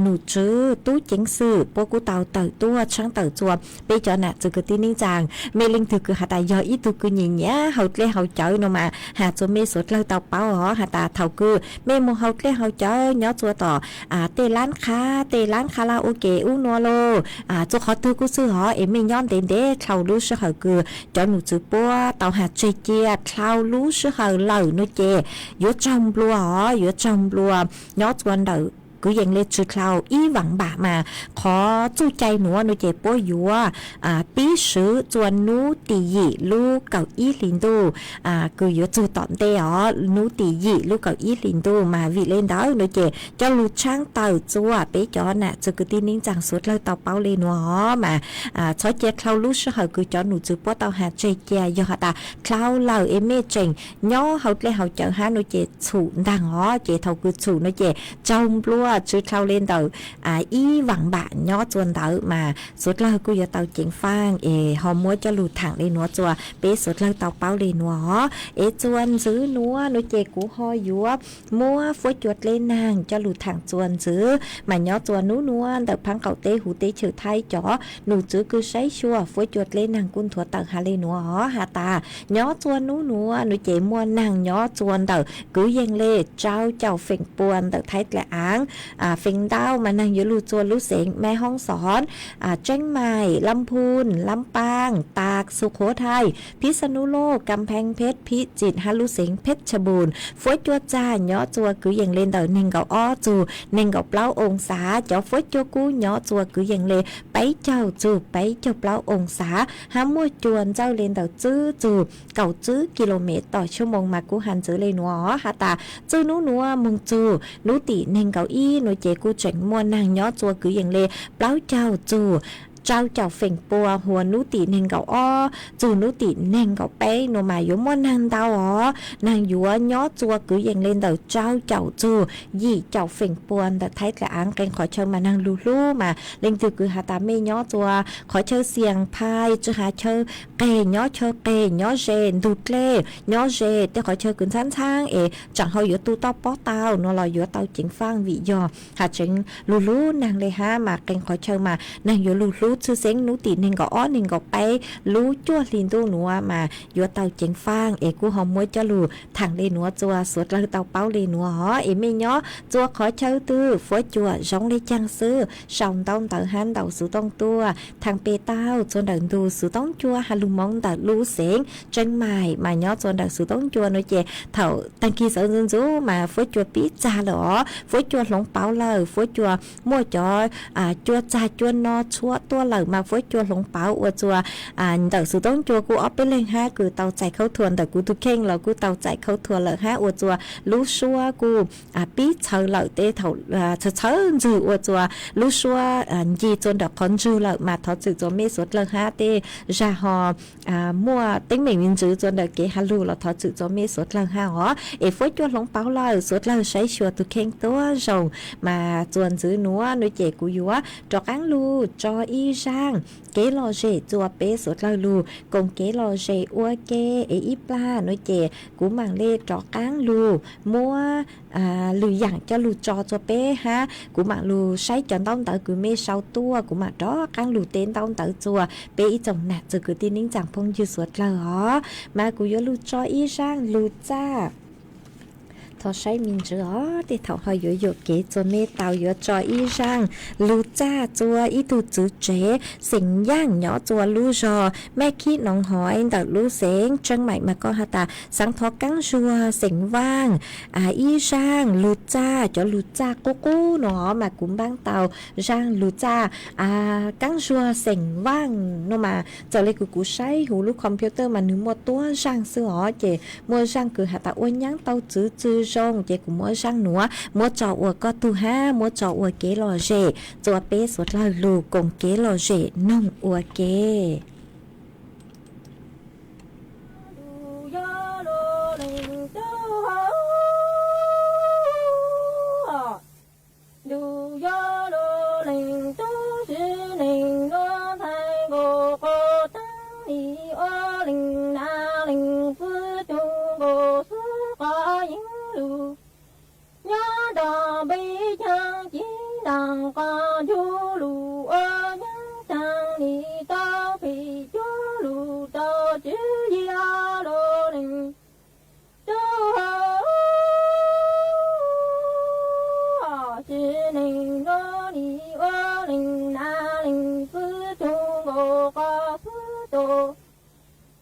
หนูซื้อตู้เจงสื่อพวกกูเตาเตาตัวช่างเตาจัวเปจอน่ะจะcái tin ninh rằng mê linh thực cứ hà ta giờ ít tu cứ nhìn nhá hậu lê hậu chở nó mà hà cho mê sốt lâu tàu báo hả hà ta thầu cứ mê một hậu lê hậu chở nhớ chùa tỏ tê lán khá là ok u nó lô cho họ tư cứ sư họ em mê nhon đến để thầu lú sư hậu cứ cho nụ chữ búa tàu hà chơi chia thầu lú sư hậu lẩu nó chè yếu trong lúa hả yếu trong lúa nhớ chùa đậu cứ dành lên chữ khao ý vắng bả mà khó chú chay nữa nó chế bố dùa bí sử chuan nú tì dị lu cầu ý linh đô cứ yếu chú tọn tê ó nú tì dị lu cầu ý linh đô mà vị lên đó nó chế cho lu trang tàu chua bế cho nè cho cứ tin ninh chẳng suốt lâu tàu bao lên nó mà cho chế khao lu sư hờ cứ cho nụ chữ bố tàu hạt chơi chè do hả ta khao lầu em mê trình nhó hậu lê hậu chợ hả nó chế chủ đằng ó chế thầu cứ chủ nó chế trong lúa chú thao lên tàu ý vắng bạn nhó chuồn tàu mà suốt lâu cứ giờ tàu chỉnh phang họ mua cho lụt thẳng lên nó chùa bé suốt lâu tàu bao lên nó chuồn giữ nó chè củ hoi dúa mua phối chuột lên nàng cho lụt thẳng chuồn giữ mà nhó chuồn nú tàu phăng cầu tê hủ tê chữ thay chó nụ chữ cứ sấy chua phối chuột lên nàng quân thua tàu hà lên nó hà ta nhó chuồn nú chè mua nàng nhó chuồn tàu cứ dâng lê trao chào phèn buồn tàu thấy là áng phèn đau mà nàngอยู่ลู่จัวลู่เสงแม่ห้องสอนเชียงใหม่ลำพูนลำปางตากสุโขทัยพิษณุโลกกำแพงเพชรพิจิตรฮาลุเสงเพชรบูรณ์ฝวยจัวจ้าย่อจัวcứอย่างlên tờ nên gạo o chù nên gạo plauองศาchoฝวยจัวกูย่อจัวcứอย่างเลยไปเจ้าจูไปเจ้าเปล่าองศาหามัวจวนเจ้าlên tờจื้อจูเก่าจื้อกิโลเมตรต่อชั่วโมงมากูหันจื้อเลยหนัวหาตาจื้อนัวมึงจูนูติnên gạo yหนูเจกูเจ๋งมัวnàng nhó chùa cứอย่างเลยเปล่าเจ้าจูเจ้าเจ้าเฝ่งปัวหัวนุติเน่งเก่าอ้อจูนุติเน่งเก่าเป้โนมาอยู่มวนางดาวอ๋อนางอยู่ย้อจัวcứอย่างlên đầuเจ้าเจ้าจูยี่เจ้าเฝ่งปัวแต่ท้ายแต่อังกันขอเชิญมานางลูมาเล่งคือหาตาไม่ย้อจัวขอเชิญเสียงพายจะหาเชิญเกยย้อเชิญเกยย้อเจนดูเล่ย้อเจแต่ขอเชิญกุนชั้นช่างจังเขาอยู่ตู้ต้อป้อเตาโนลอยอยู่เตาจิงฟังวิยอหาเชิงลูนางเลยฮะมากันขอเชิญมานางอยู่ลูชื่อเสียงนูติnên có ó nên cóไปlú chua liền tu nua mà vô tàu chén phangกูหอมมวยcho lù thẳng lên nua chua suốt là tàu bao lên nua hó mê nhó chua khó chơi tư phối chua giống lấy trang sư sòng tông tàu han tàu sử tông tua thằng pê tao cho đợn tu sử tông chua hà lù mong tàu lú xén chân mài mà nhó cho đợn sử tông chua nói chè thầu tăng kỳ sở dân dú mà phối chua pí cha lỏ phối chua lóng bao lờ phối chua mua cho chua cha chua no chua tua lờ mà với chua lồng bảo ở chùa đợt sự tốn chùa của ấp bên ha cứ tàu chạy khâu thuần đợt của tu khen là của tàu chạy khâu thuần là ha ở chùa lú xua của biết chờ lợi tê thầu chờ dư ở chùa lú xua gì cho đợt con dư lợi mà thọ sự cho mê suốt lần ha tê ra họ mua tính mình dư cho đợt cái ha lú là thọ sự cho mê suốt lần ha họ với chùa lồng bảo là suốt lần sấy chùa tu khen tua rồng mà chuồn dư núa nuôi trẻ của dúa cho cán lu cho y sang kế lò rể chùa bé suốt lâu lù cùng kế lò rể ua kê ít pla nói chè cú màng lê trọ cán lù mua lù dặn cho lù cho bé ha cú màng lù say chọn tông tới cứ mê sau tua cú màng đó cán lù tên tông tới chùa bé ít chồng nạt rồi cứ tin nín chẳng phong dư suốt lâu hó mà cú vô lù cho y sang lù cha thọ say mình rửa để thọ hơi dụ dụ kế cho nên tàu dụ cho y răng lú cha chua y tu chữ chế sinh giang nhỏ chua lú rò mẹ khi nông hỏi đợt lú sáng chân mày mà con ta sáng thọ cắn rùa sinh vang y răng lú cha cho lú cha cô nó mà cũng bán tàu răng lú cha cắn rùa sinh vang nó mà giờ lấy cụ say hú lú computer mà nếu mua tua răng sữa chị mua răng cứ ta uốn nhắn tàu chữ rong chị cũng mua răng nữa mua trò uổng có tu ha mua trò uổng kế lò rể cho bé suốt là lù cùng kế lò rể nông uổng kế đò bi chang chỉ đằng con chú lù ơ nhang chang đi tao phi chú lù tao chữ gia đô linh chú hơ chữ linh đô đi ơ linh na linh sư chú ngô có sư tô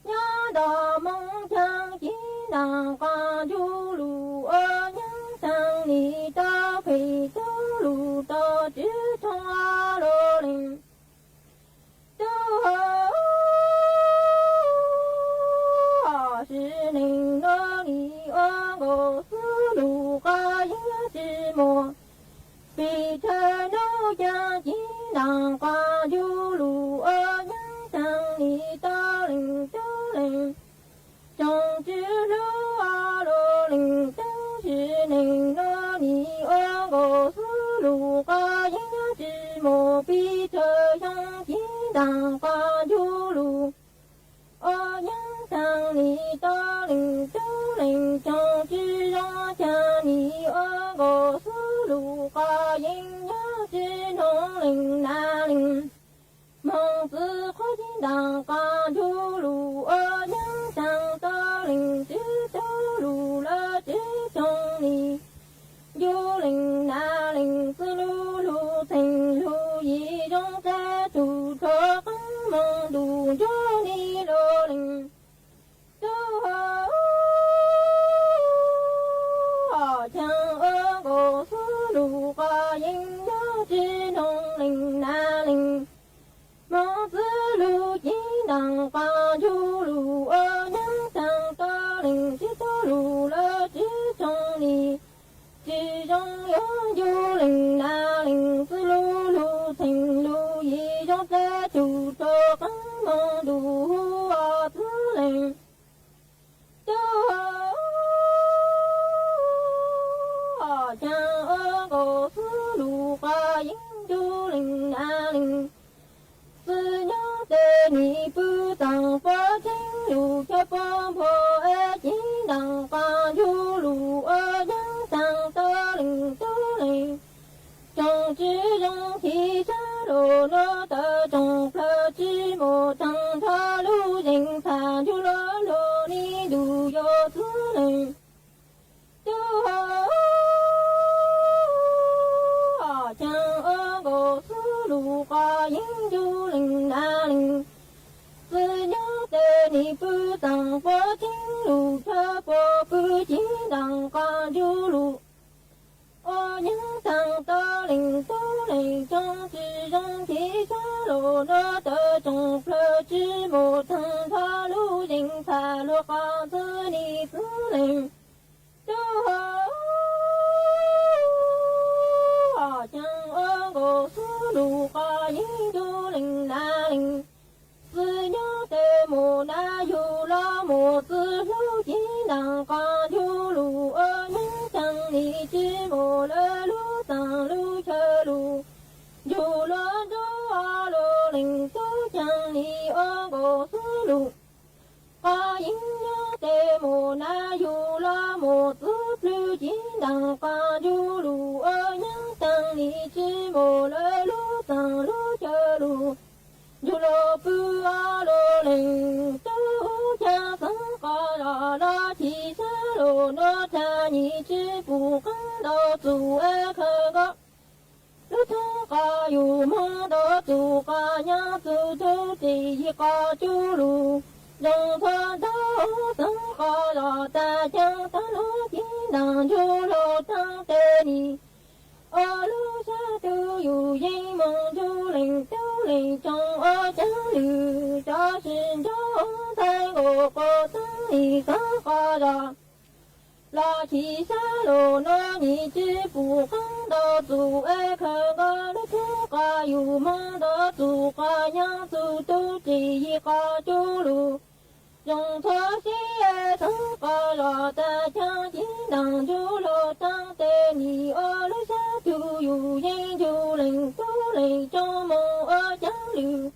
nhớ đò mong chang chỉ đằng con chú lù ơ sang ni ta phi tu lu ta chữ trong a lô linh tu ho sư linh đô ni ơ ngô sư lu ca yến chữ mô phi thơ nô cha chỉ đằng qua du lu ơ nhang sang ni ta linh tu linh trong chữ lu a lô linh tu chữ linh đô ni ơ ngô sư lu ca yến chữ mô phi thơ yang chỉ đằng qua du lu ơ nhang sang ni ta linh tu linh trong chữ rong cha ni ơ ngô sư lu ca yến chữ nông linh na linh mong sư khó chỉ đằng qua du lu ơ nhang sang ta linh chữ tu lu la chữ trong ni du linh na linh sư lu lu thành lu yi trong cha tu thọ mong đủ cho ni lô linh tu chang ơ ngô sư lu ca yến chữ nông linh na linh mong sư lu chỉ đằng qua du lu ơ nhang sang ta linh chữ tu lu la chữ trong ni chữ trong yong du linh na linh sư lu lu thành lu yi trong cha chủ tô cắn mong đủ tư linh tu chang ơ ngô sư lu ca yến du linh na linh sư nhớ tê ni bư tàng phá chính lu cho phong phô ê chỉ đằng qua du lu ơ nhang sang ta linh tu linh trong chữ trong khi cha đồ nó ta trong phơ chữ mô tăng tha lu dình thà chu lo lô ni đủ yo thứ linh tu chang ơ ngô sư lu ca yến du linh na linh sư nhớ tê ni bư tàng phá chính lu cho phô bư chỉ đằng qua du lu ơ nhang sang ta linh tu linh trong chữ trong khi cha đồ nó ta trong phơ chữ mô tăng tha lu dình thà lu ca thư ni sư linh tu chang ơ ngô sư lu ca yến du linh na linh sư nhớ tê mô na yu la mô sư lu chỉ đằng qua du lu ơ nhang sang ni chữ mô lê lu tăng lu chơ lu yu la du a lô linh tu chang ni ơ ngô sư lu ca yến nhớ tê mô na yu la mô sư lu chỉ đằng qua du lu ơ nhang sang ni chữ mô lê lu tăng lu chơ lu yu lo pu a lô linh tu cha sang ca la la chi sa lô no cha ni chữ đó chủ ê khờ gõ lúc thang có yêu mong đó chủ có nhớ chủ chủ chỉ có chủ lù dòng thơ đó sống có đó ta chẳng ta nó chỉ nàng chủ lô tăng tê ni ở lúc xa tu yêu dây mong chủ linh trong ở chẳng lưu cho xin cho thay ngộ có tăng ni có đó là chỉ xa lô nó nhị chữ phụ khăn đó dù ê khờ có lúc thu có yêu mong đó dù có nhang dù tu chỉ có chú lù dòng thơ xí ê thân có lò ta chẳng chỉ đằng chú lô tăng tê ni ở lúc xa tu yêu dây chú linh trong mong ở chẳng lưu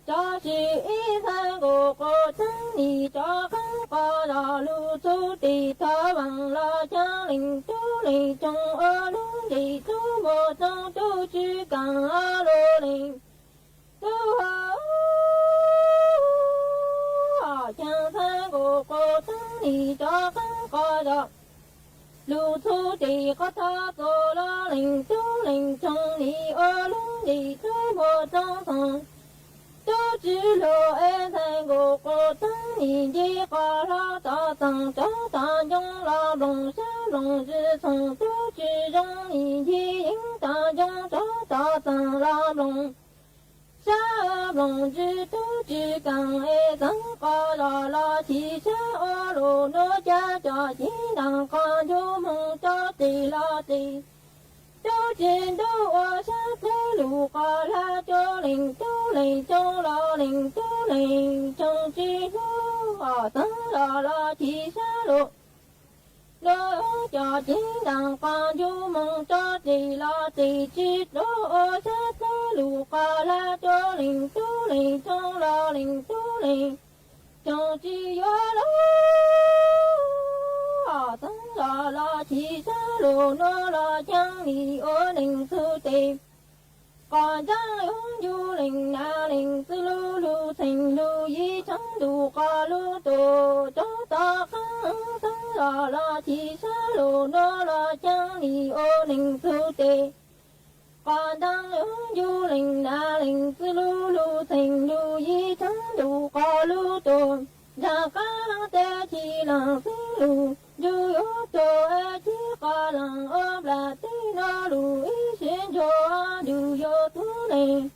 cho chị ý thay của cô thân ni cho khăn có lò lưu chú tì thơ bằng lo cha linh chú linh trong ở lúc đi chú một trong chú chứ càng ở lô linh chú hò chẳng thay của cô thân ni cho khăn có lò lưu chú tì có thơ cô lo linh chú linh trong ni ở lúc đi chú một trong thằng chú chỉ lo em thành của cô thân nhìn chỉ có lo ta tăng cho ta trong lo đồng sẽ đồng chỉ thằng chú chỉ trong nhìn chỉ những ta trong cho ta tăng lo đồng sẽ đồng chỉ chú chỉ càng em tăng có lo chỉ sẽ ở lô nó cha cho chỉ đằng con chú mong cho tì lo tì chú chiến đấu ở sát thế lũ có la cho linh trong lo linh chú linh trong chi lũ ở tấn lo chỉ xa lũ lo cho chiến đằng con chú mong cho tì lo tì chi lũ ở sát thế lũ có la cho linh trong lo linh chú linh trong chi lũ tấn lo chỉ xa lũ nó lo chẳng đi ở linh thư tìm còn chẳng ứng du linh na linh tư lu thành lu y chẳng đủ có lu tổ cho ta khăn tấn lo chỉ xa lũ nó lo chẳng đi ở linh thư tìm còn đang ứng du linh na linh tư lu thành lu y chẳng đủ có lu tổ ra cá tê chỉ là tư lu dù yếu tố chỉ có lòng ôm là tí nó đủ ý xin cho dù yếu tố này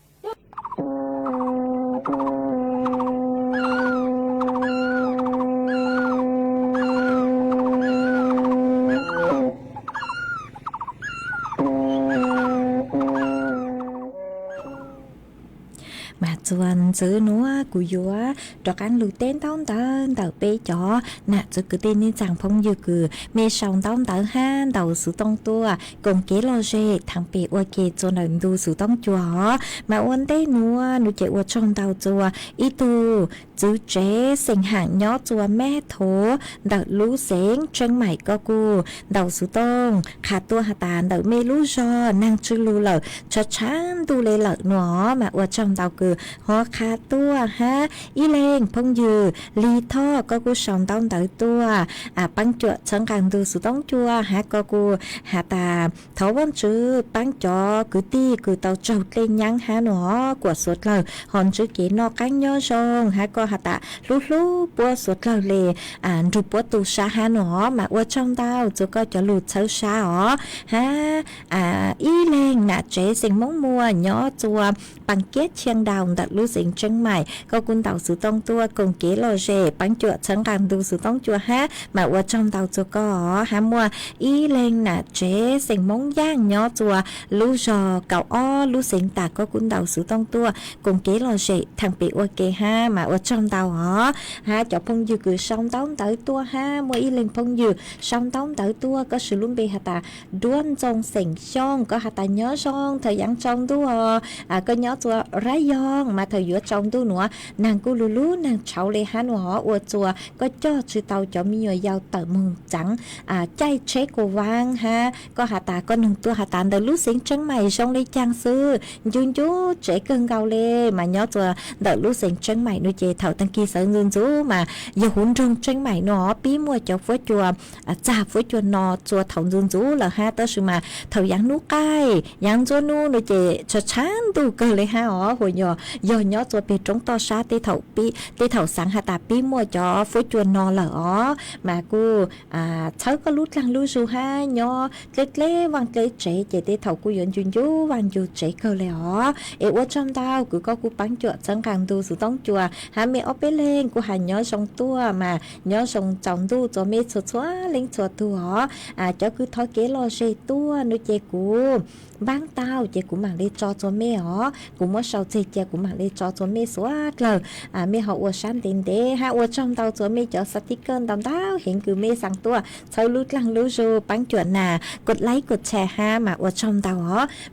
mà chuan chữ núa của dúa cho căn lũ tên tông tơn tờ bê chó nè chữ cứ tên nên chẳng phong dư cứ mê sòng tông tờ ha đầu sự tông tua cùng kế lo dê thằng bê ua kê cho nền đu sự tông chùa mà uốn tê núa nụ chế ua trong tàu chùa ý tu chữ chế sinh hạng nhó chùa mẹ thố đợt lũ sáng chân mày có cu đầu sự tông khả tua hà tàn đợt mê lũ do năng chữ lũ lợ cho chán tu lê lợ nó mà ua trong tàu cứ họ khá tua ha ý lên phong dư ly tho có cô sòng tông tới tua băng chuột chẳng càng từ sự tông chua ha có cô hạ tà thấu văn chữ băng cho cứ ti cứ tàu trâu lên nhắn ha nó của suốt lời hòn chữ kế nó cánh nhớ rong ha có hạ tà lúc bua suốt lời lề rụp bua tù xa ha nó mà qua trong tao chứ có cho lụt sâu xa ó ha ý lên nạ chế sinh mong mua nhỏ chua bằng kết chiang đào đặt lưu sinh chân mày có quân tàu sự tông tua cùng kế lò rể bánh chuột chẳng càng tu sự tông chua ha mà qua trong tàu cho có ha mua ý lên nà chế sinh mong giang nhỏ chua lưu giò cậu o lưu sinh tà có quân tàu sự tông tua cùng kế lò rể thằng bị qua kê ha mà qua trong tàu hả ha cho phong dư cứ song tông tới tua ha mua ý lên phong dư song tông tới tua có sự luôn bị hạt tà đuôn trong sành xong có hạt tà nhớ xong thời gian trong tua có nhớ chua rái do องมาเถอะยัวจองตู้หนัวนางกูลูลูนางเฉาเลยฮันหัวอวดจัวก็จ่อชื่อเตาจะมียาวเต๋อมึงจังใจเช็คกูวางฮะก็หาตาก็หนึ่งตัวหาตาเดลูเสียงจังใหม่ช่องเลยจางซื้อยุ่งยุ่งเจ๊เกินเกาเลยมาย้อตัวเดลูเสียงจังใหม่นู่นเจเถาตั้งกี่เสือเงินจูมาอย่าหุ่นจงจังใหม่หนอปีมัวจะฟ้จัวจ่าฟ้จัวนอจัวเถาเงินจูละฮะเตอชื่อมาเถายังนู้ใกล้ยังจัวนู้นู่นเจชดช้างดูเกินเลยฮะหัวยย่อจัวไปตรงต่อชาเตเถาปีเตเถาสังหาตาปีมัวจะฟ้จัวนอละมากูเช้าก็รู้ลังรู้สูฮะย่อเล็กๆวางเล็กเจ๊เจเตเถากูยืนยุ่งยุ่งวางอยู่เจ๊เกินเลยเอวจำดาวกูก็กูปังจัวจังการดูสุต้องจัวหาเมอไปเล่นกูหาย่อสองตัวมาย่อสองจองดูจัวเมชัวเล่งชัวตัวเจ้าคือทอเกลอเจตัวนู่เจกูบ้างเต้าเจกูหมั่งเลยจอจัวเมกูมั่วเสาเจกูหมั่งเลยจอจัวเมสวัสดเลยเมหาอวดชันเด่นเดฮะอวดจำดาวจัวเมจอสติกเกอร์ดำดาวเห็นคือเมสั่งตัวเช้ารู้ลังรู้สูปังจัวน่ะกดไลค์กดแชร์ฮะมาอวดจำดาว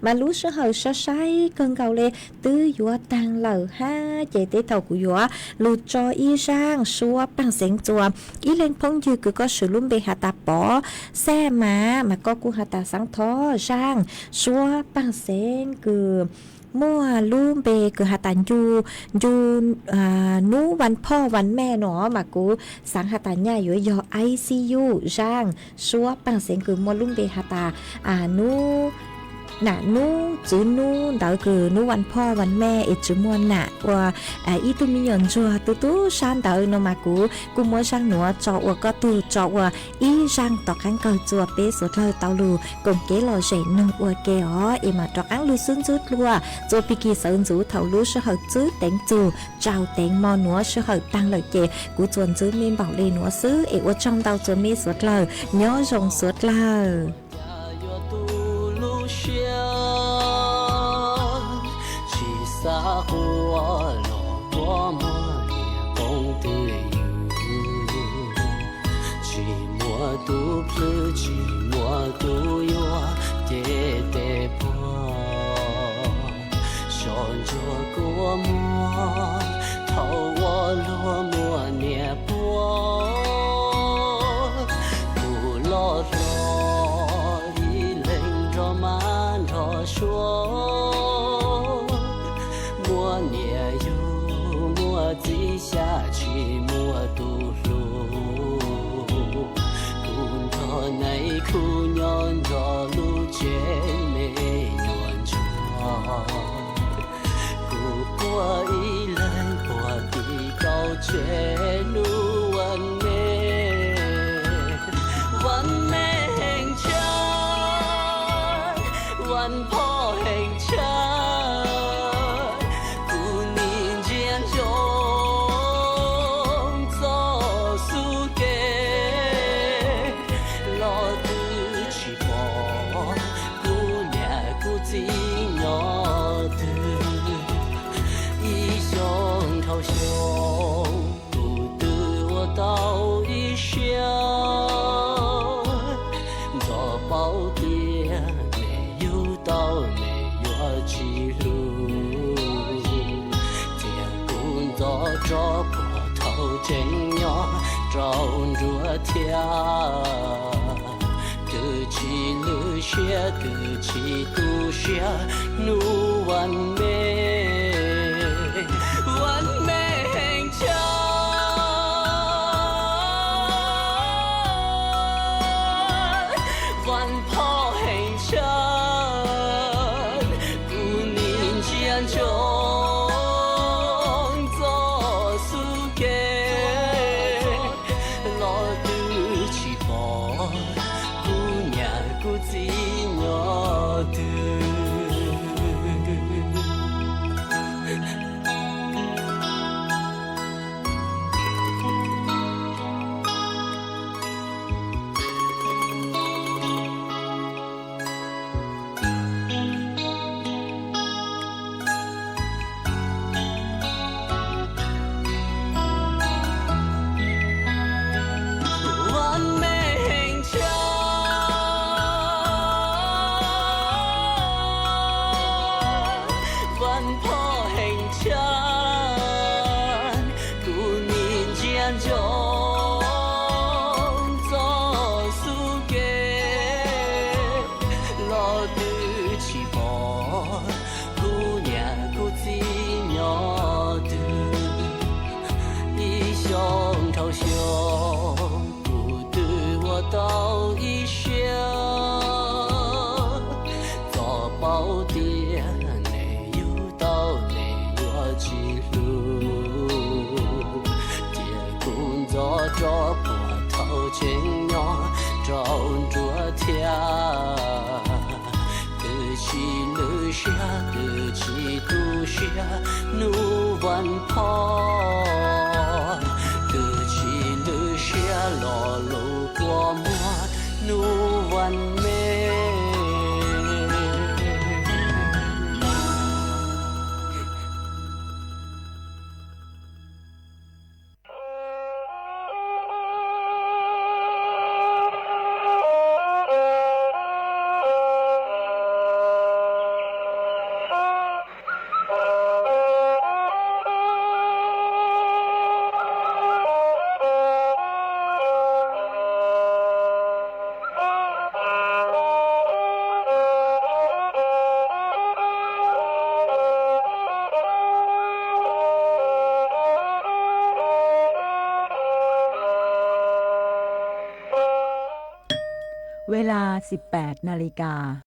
มารู้สึกเหาใช้เกินเก่าเลยตื้อยัวตังเหล่าฮะเจเตเถากูยัวลูจออีร่างชัวปังเสียงจัวอีเล่นพงยืคือก็สือลุ่มเบหาตาปอแซ่มาก็กูหาตาสังท้อร่างชัวปังเสียงคือมั่วลุ่มเบคือหาตันยูนู้วันพ่อวันแม่หนอมากูสังหาตันย่าอยู่ยอICUร่างชัวปังเสียงคือมั่วลุ่มเบหาตานู้น่ะนู้จื้อนู้เดาคือนู้วันพ่อวันแม่อีจื้อมวนน่ะว่าอีตุมีหยอนจัวตู้ชานเดาโนมากูมัวช่างหนัวจอว่าก็ตู้จอว่าอีช่างตอกขังเกาจัวเป๊ะสุดเลยเตาลูกงเกลอเจนงว่าเกออีมาตอกอังลูซุนจุดลัวจัวปีกีเสินจูเถาลูชื่อเหอจื้อเต็งจูเจ้าเต็งมอหนัวชื่อเหอตั้งเลยเจกูจวนจื้อเมนเบาเลยหนัวซื้อเอว่าช่องเตาจัวเมสุดเลยย้อจงสุดเลย撒花落我满眼风的雨，寂寞都不寂寞都有点点破，想着过么，头我落寞年波，不落落一冷着满着说。记下去莫独路，古道内苦娘着路见没远处，古过一人过的高绝路完美，完美很强，完破很强。着波头真鸟照着天，得起了些，得起都些，努完美，完美很强，完跑很强，姑娘坚强。路，结工作着波头前样照着天，得起留下得起读下努万坡，得起留下老路过么努万美。เวลา 18 นาฬิกา